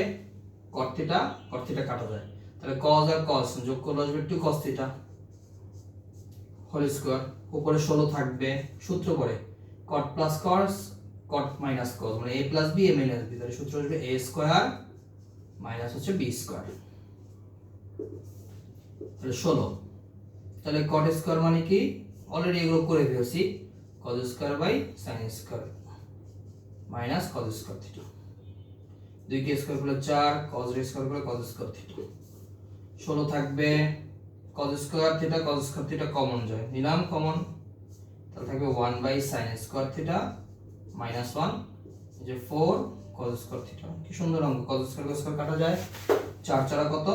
Speaker 1: cot থিটা কাটা যায়, তাহলে cos আর cos যোগ করলে আসবে 2 cos থিটা হোল স্কয়ার, উপরে 16 থাকবে, সূত্র পড়ে cot plus cos cot minus cos মানে a plus b a minus b, তাহলে সূত্র আসবে a স্কয়ার মাইনাস হচ্ছে b স্কয়ার, তাহলে 16। তাহলে cot স্কয়ার মানে কি, অলরেডি এগুলো করে ফেলেছি, cos square by sin square minus cos square theta, 2 কে স্কয়ার করলে 4 cos স্কয়ার করলে cos স্কয়ার থিটা, 16 থাকবে, cos স্কয়ার থিটা কমন যায়, নিলাম কমন, তাহলে থাকবে 1 by sin square theta minus 1, এই যে 4 cos স্কয়ার থিটা। কি সুন্দর অঙ্ক, cos স্কয়ার কাটা যায়, 4 4 কত,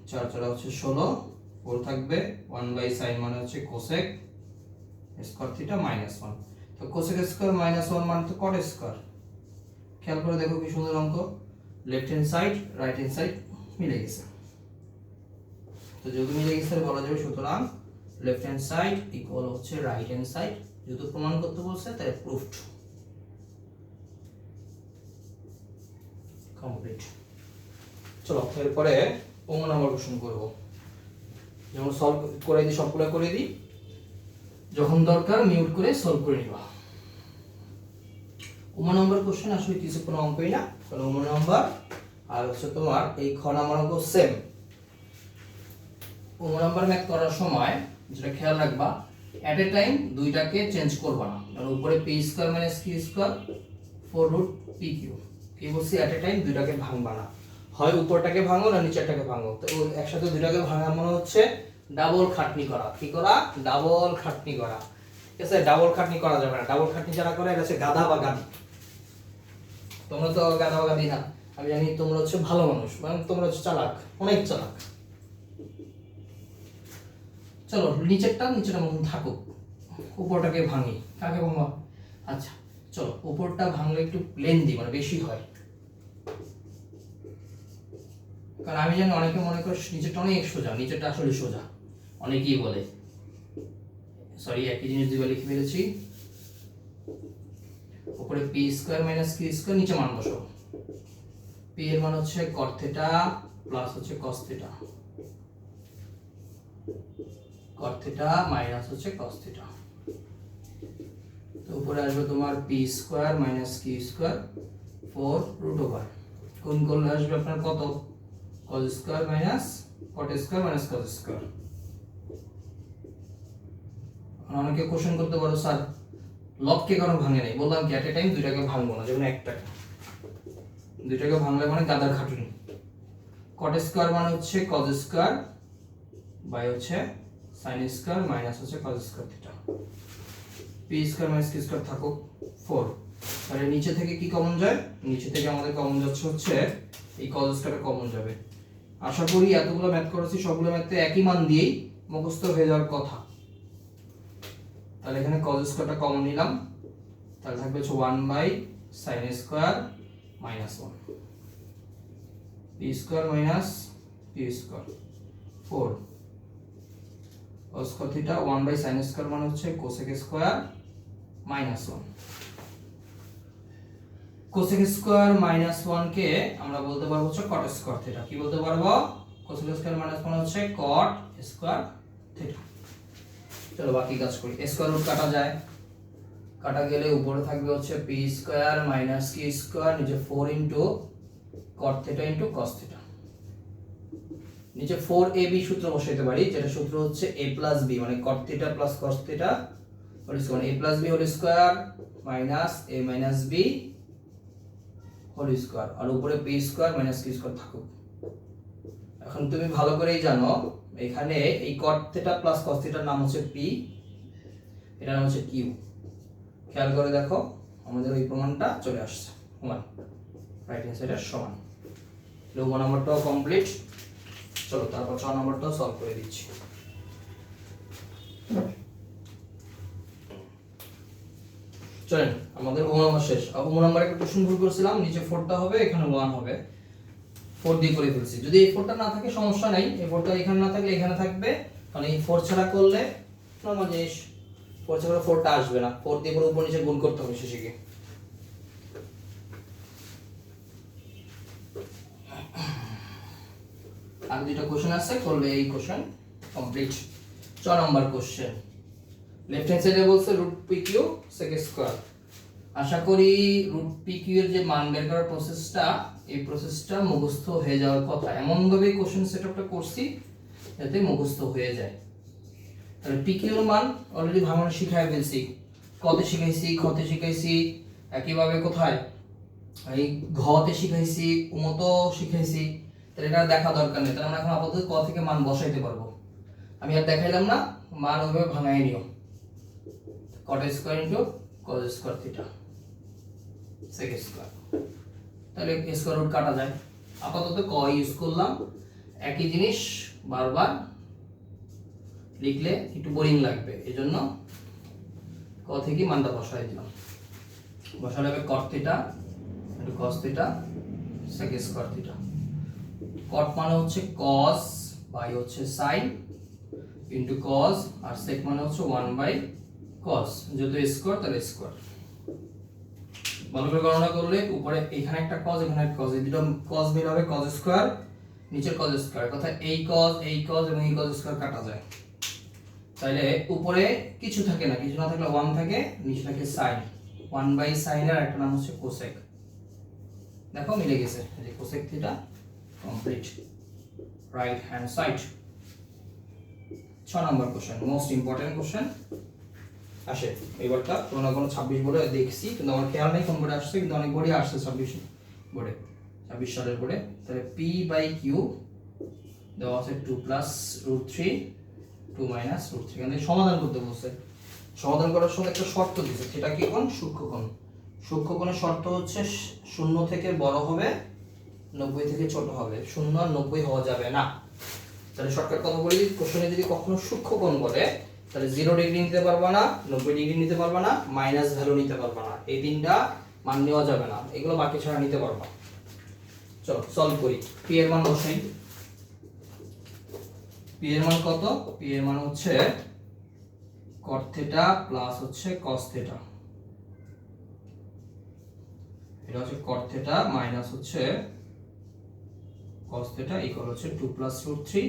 Speaker 1: 4 4 হচ্ছে 16, 4 থাকবে, 1 বাই sin মানে হচ্ছে cosec স্কয়ার থিটা মাইনাস 1, তো cosec স্কয়ার মাইনাস 1 মানে তো cot স্কয়ার। খেয়াল করে দেখো কি সুন্দর অঙ্ক, left hand side right hand side মিলে গেছে, তো যেহেতু মিলে গেছে বলা যাবে সুতরাং লেফট হ্যান্ড সাইড ইকুয়াল হচ্ছে রাইট হ্যান্ড সাইড, যেহেতু প্রমাণ করতে বলছে তাই প্রুফড, কমপ্লিট। চলো এরপরে প্রমাণ নাম্বার কোশ্চেন করব, যেমন সলভ করে দিই, সবগুলো করে দিই, যখন দরকার মিউট করে সলভ করে নিবা। প্রমাণ নাম্বার কোশ্চেন আসলে কিছু কোনো অঙ্কই না, কারণ প্রমাণ নাম্বার আর হচ্ছে তোমার এই খ নাম্বার অঙ্ক সেম। প্রমাণ নাম্বার ম্যাথ করার সময় যেটা খেয়াল রাখবা, এট এ টাইম দুইটাকে চেঞ্জ করবা না, কারণ উপরে p square minus Q square 4 root P q, কি বলছি এট এ টাইম দুইটাকে ভাঙবা না, হয় উপরটাকে ভাঙো না নিচেরটাকে ভাঙো, তো একসাথে দুইটাকে ভাঙা মানে হচ্ছে ডাবল খাটনি করা। কি করা? ডাবল খাটনি করা। ঠিক আছে, ডাবল খাটনি করা যাবে না, ডাবল খাটনি যারা করে এটা হচ্ছে গাধা বা গাধি। তোমরা তো গাধা বা গাধি না, আমি জানি তোমরা হচ্ছে ভালো মানুষ, মানে তোমরা হচ্ছে চালাক, অনেক চালাক। চলো নিচেরটা মতন থাকুক, উপরটাকে ভাঙি। কাকে ভাঙা? আচ্ছা চলো, উপরটা ভাঙলে একটু লেন্দি মানে বেশি হয়, কারণ আমি জানি অনেকে মনে করে নিচেরটা অনেক সোজা, নিচেরটা আসলে সোজা, অনেকেই বলে। সরি, একই জিনিস দুইবার লিখে ফেলেছি। উপরে p square minus Q square, নিচে মান বসাও। পি এর মান হচ্ছে cot থিটা প্লাস হচ্ছে cos theta, cot theta minus হচ্ছে cos থিটা, তো উপরে আসবে তোমার p square minus Q square 4 root over, কোন করলে আসবে আপনার কত, cos square minus cot square minus cos square. অনেকে কোশ্চেন করতে পারো স্যার লবকে কেন ভাঙে নাই, বললাম কি এট এ টাইম দুইটাকে ভাঙবো না, যেমন একটাকে, দুইটাকে ভাঙলে মানে গাদার খাটুনি। cot স্কয়ার মানে হচ্ছে cos স্কয়ার বাই হচ্ছে sin স্কয়ার মাইনাস হচ্ছে cos square theta, p square minus Q square থাকুক 4, তাহলে নিচে থেকে কি কমন যায়, নিচে থেকে আমাদের কমন যাচ্ছে হচ্ছে এই cos স্কয়ারটা কমন যাবে। আশা করি এতগুলো ম্যাথ করেছি সবগুলো ম্যাথে একই মান দিয়েই মুখস্থ হয়ে যাওয়ার কথা। তাহলে এখানে cos স্কয়ারটা কমন নিলাম, তাহলে থাকবে হচ্ছে 1 by sin square minus 1, p square minus Q square 4 cos theta 1 by sin square মানে হচ্ছে cosec square minus 1, cosec square minus 1 কে আমরা বলতে পারবো হচ্ছে cot স্কয়ার থিটা। কি বলতে পারবো? cosec স্কয়ার মাইনাস 1 হচ্ছে cot স্কয়ার থিটা। চলো বাকি কাজ করি, স্কয়ার রুট কাটা যায়, কাটা গেলে উপরে থাকবে হচ্ছে P square minus Q square, নিচে 4 into cot theta into cos theta, নিচে 4ab সূত্র বসাইতে পারি, যেটা সূত্র হচ্ছে a প্লাস b মানে cot theta plus cos theta whole square, a plus b whole square minus a minus b whole square, আর উপরে p square minus q square থাকুক। এখন তুমি ভালো করেই জানো এখানে এই cot থিটা প্লাস cos থিটার নাম হচ্ছে p, এটার নাম হচ্ছে q। খেয়াল করে দেখো আমাদের ওই প্রমাণটা চলে আসছে। রাইট হ্যান্ড সাইডের সমান। 1 নম্বরটাও কমপ্লিট। চলো তারপর 6 নম্বরটাও সলভ করে দিচ্ছি। চলেন আমাদের ও নম্বর শেষ। ও নম্বরে একটা কোশ্চেন ভুল করেছিলাম, নিচে 4টা হবে এখানে 1 হবে, 4 দিয়ে করে ফেলছি। যদি এই 4টা না থাকে সমস্যা নাই, এই 4টা এখানে না থাকলে এখানে থাকবে, কারণ এই 4 ছাড়া করলে নরমাল জিনিস 4 ছাড়া 4টা আসবে না, 4 দিয়ে পুরো উপর নিচে গুণ করতে হবে শেষে গিয়ে। আর দুটো কোশ্চেন আছে, করলে এই কোশ্চেন কমপ্লিট। 6 নম্বর কোশ্চেন, লেফট হ্যান্ড সাইডে বলছে root P Q sec square. আশা করি রুট পি কিউ এর যে মান বের করার প্রসেসটা, এই প্রসেসটা মুখস্থ হয়ে যাওয়ার কথা। এমন ভাবে কোশ্চেন সেটআপটা করছি যাতে মুখস্থ হয়ে যায়। তাহলে পি কিউ এর মান অলরেডি ভাঙানো শিখায় ফেলছি, কতে শিখাইছি, খতে শিখাইছি, একইভাবে কোথায় এই ঘতে শিখাইছি, উমতো শিখাইছি। তাহলে এটা দেখা দরকার নেই, তাহলে আমরা এখন আপাতত ক থেকে মান বসাইতে পারবো। আমি আর দেখাইলাম না, মান ওইভাবে ভাঙাই নিও। cot square into cos square theta sec square, তাহলে স্কয়ার রুট কাটা যায়। আপাতত ক ইউজ করলাম, একই জিনিস বারবার লিখলে একটু বোরিং লাগবে, এজন্য ক থেকে মানটা বসাই দিলাম। বসালে হবে cot theta into cos theta sec square theta. cot মানে হচ্ছে cos বাই হচ্ছে sin ইনটু cos, আর sec মানে হচ্ছে 1 বাই cos, যেহেতু স্কয়ার তাহলে স্কয়ার। ভালো করে গণনা করলে উপরে এখানে একটা cos, এখানে একটা cos, এই দুটো cos বের হবে cos স্কয়ার, নিচের cos স্কয়ার, কথা এই cos এবং এই cos স্কয়ার কাটা যায়। তাহলে উপরে কিছু থাকে না, কিছু না থাকলে 1 থাকে, নিচে থাকে sin, 1 বাই sin এর একটা নাম হচ্ছে cosec। দেখো মিলে গেছে, এই যে cosec theta complete, right hand side. 6 নম্বর কোশ্চেন, মোস্ট ইম্পর্টেন্ট কোশ্চেন আসে এবারটা। কোনো না কোনো 26 বোর্ডে দেখছি, কিন্তু আমার খেয়াল নেই কোন বোর্ডে আসছে, কিন্তু অনেক বোর্ডে আসছে 26 বোর্ডে, 26 সালের বোর্ডে। তাহলে p বাই q দেওয়া আছে 2 প্লাস রুট 3 2 মাইনাস রুট 3। এখানে সমাধান করতে বলছে, সমাধান করার সময় একটা শর্ত দিয়েছে, সেটা কি কোণ? সূক্ষ্মকোণ। সূক্ষ্মকোণের শর্ত হচ্ছে 0 থেকে বড় হবে, 90 থেকে ছোট হবে, 0 আর 90 হওয়া যাবে না। তাহলে শর্টকাট কথা বলি, কোশ্চেনে যদি কখনো সূক্ষ্মকোণ বলে তাহলে 0 ডিগ্রি নিতে পারবা না, 90 ডিগ্রি নিতে পারবা না, মাইনাস ভ্যালু নিতে পারবা না, এই তিনটা মান নেওয়া যাবে না, এগুলো বাকি ছাড়া নিতে পারবা। চলো সলভ করি। p এর মান বসাই। p এর মান কত? p এর মান হচ্ছে cot থিটা প্লাস হচ্ছে cos থিটা, এটা হচ্ছে cot থিটা মাইনাস হচ্ছে cos থিটা ইকুয়াল হচ্ছে 2 প্লাস রুট 3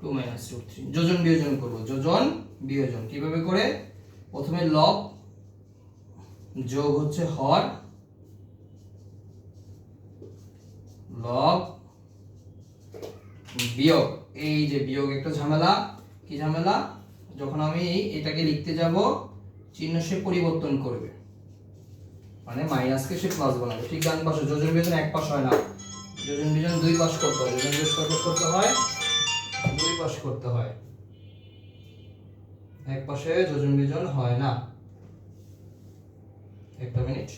Speaker 1: 2 মাইনাস রুট 3। যোজন বিয়োজন করব, যোজন বিয়োজন কিভাবে করে? প্রথমে লব যোগ হচ্ছে হর, লব বিয়োগ, এই যে বিয়োগ একটা ঝামেলা। কি ঝামেলা? যখন আমি এটাকে লিখতে যাব চিহ্ন সে পরিবর্তন করবে, মানে মাইনাসকে সে প্লাস বানাবে। ঠিক ডান পাশে যোজন বিয়োজন এক পাশ হয় না, যোজন বিয়োজন দুই পাশ করতে হয়, যোজন বিয়োজন কত করতে হয়? দুই পাশ করতে হয়, এক পাশে যোজন বিয়োজন হয় না। একটা মিনিট,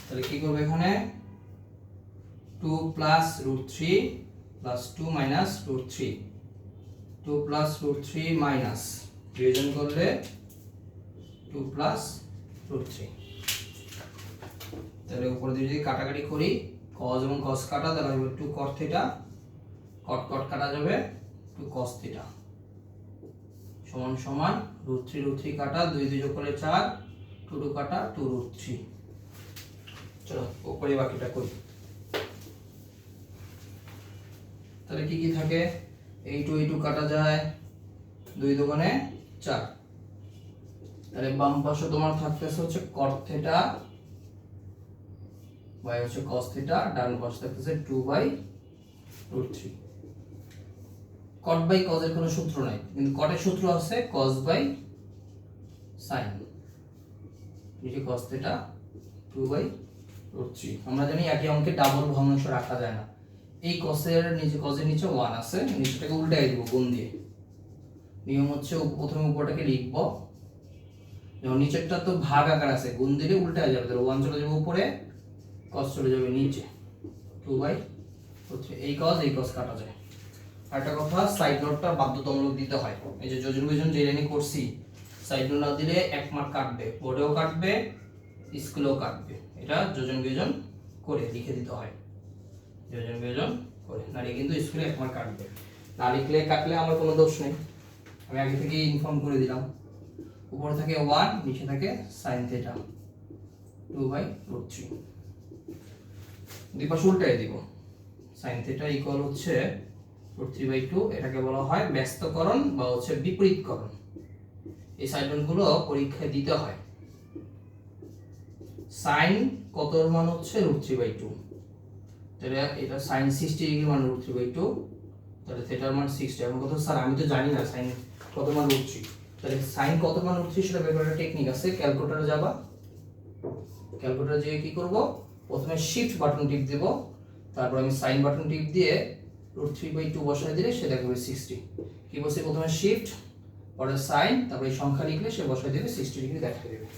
Speaker 1: তাহলে কি করব এখানে? 2 plus root 3 plus 2 minus root 3, 2 plus root 3 minus বিয়োজন করলে 2 প্লাস রুট 3। তাহলে উপরে দিয়ে যদি কাটাকাটি করি, cos এবং cos কাটা, তাহলে হবে 2 cot থিটা, cot cot কাটা যাবে 2 cos থিটা সমান সমান রুট 3 কাটা 2 2 যোগ করলে 4, 2 2 কাটা 2 রুট 3। চলো উপরে বাকিটা করি। তাহলে কি কি থাকে? এই 2 কাটা যায়, 2 দুগুণে 4, তাহলে বাম পাশে তোমার থাকতেছে হচ্ছে cot থিটা বাই হচ্ছে cos থিটা, ডান পাশে থাকতেছে 2 by root 3। cot by cos এর কোনো সূত্র নাই, কিন্তু cot এর সূত্র আছে cos বাই sin, নিচে cos থিটা 2 বাই রুট 3। আমরা জানি একই অঙ্কে ডাবল ভগ্নাংশ রাখা যায় না। এই cos এর নিচে 1 আছে, নিচেটাকে উল্টাই দিব গুণ দিয়ে। নিয়ম হচ্ছে প্রথমে উপরটাকে লিখব, যেমন নিচেরটা তো ভাগ আকার আছে, গুণ দিলে উল্টা হয়ে যাবে, তাহলে 1 চলে যাবে উপরে, cos চলে যাবে নিচে, 2/3। এই cos কাটা যায়। আরেকটা কথা, সাইড নোটটা বাধ্যতামূলক দিতে হয়। এই যে যোজন বিয়োজন যে লাইনে করছি, সাইড নোট না দিলে 1 মার্ক কাটবে, বোর্ডেও কাটবে, স্কুলেও কাটবে। এটা যোজন বিয়োজন করে লিখে দিতে হয়, যোজন বিয়োজন করে, নাহলে কিন্তু স্কুলে 1 মার্ক কাটবে। না লিখলে কাটলে আমার কোনো দোষ নেই, আমি আগে থেকে ইনফর্ম করে দিলাম। উপরে থাকে 1, নিচে থাকে sin θ 2/√3। দুই পাশে উল্টাই দিব, sin θ ইকুয়াল হচ্ছে √3/2। এটাকে বলা হয় ব্যস্তকরণ বা হচ্ছে বিপরীতকরণ। এই সাইডগুলো পরীক্ষায় দিতে হয়। sin কতর মান হচ্ছে √3/2, তাহলে এটা sin 60 ডিগ্রি মান √3/2, তাহলে থিটার মান 60। এখন কত স্যার, আমি তো জানি না sin কত মান √3, তাহলে sin কত মান √3 সেটা বের করার টেকনিক আছে। ক্যালকুলেটরে যাবা, ক্যালকুলেটরে যেয়ে কি করব, প্রথমে শিফট বাটন টিপ দেব, তারপর আমি sin বাটন টিপ দিয়ে √3/2 বসায় দিলে সে দেখাবে 60। কি বলছি, প্রথমে শিফট, পরে sin, তারপর এই সংখ্যা লিখলে সে বসায় দেবে 60 ডিগ্রি দেখাবে দেবে।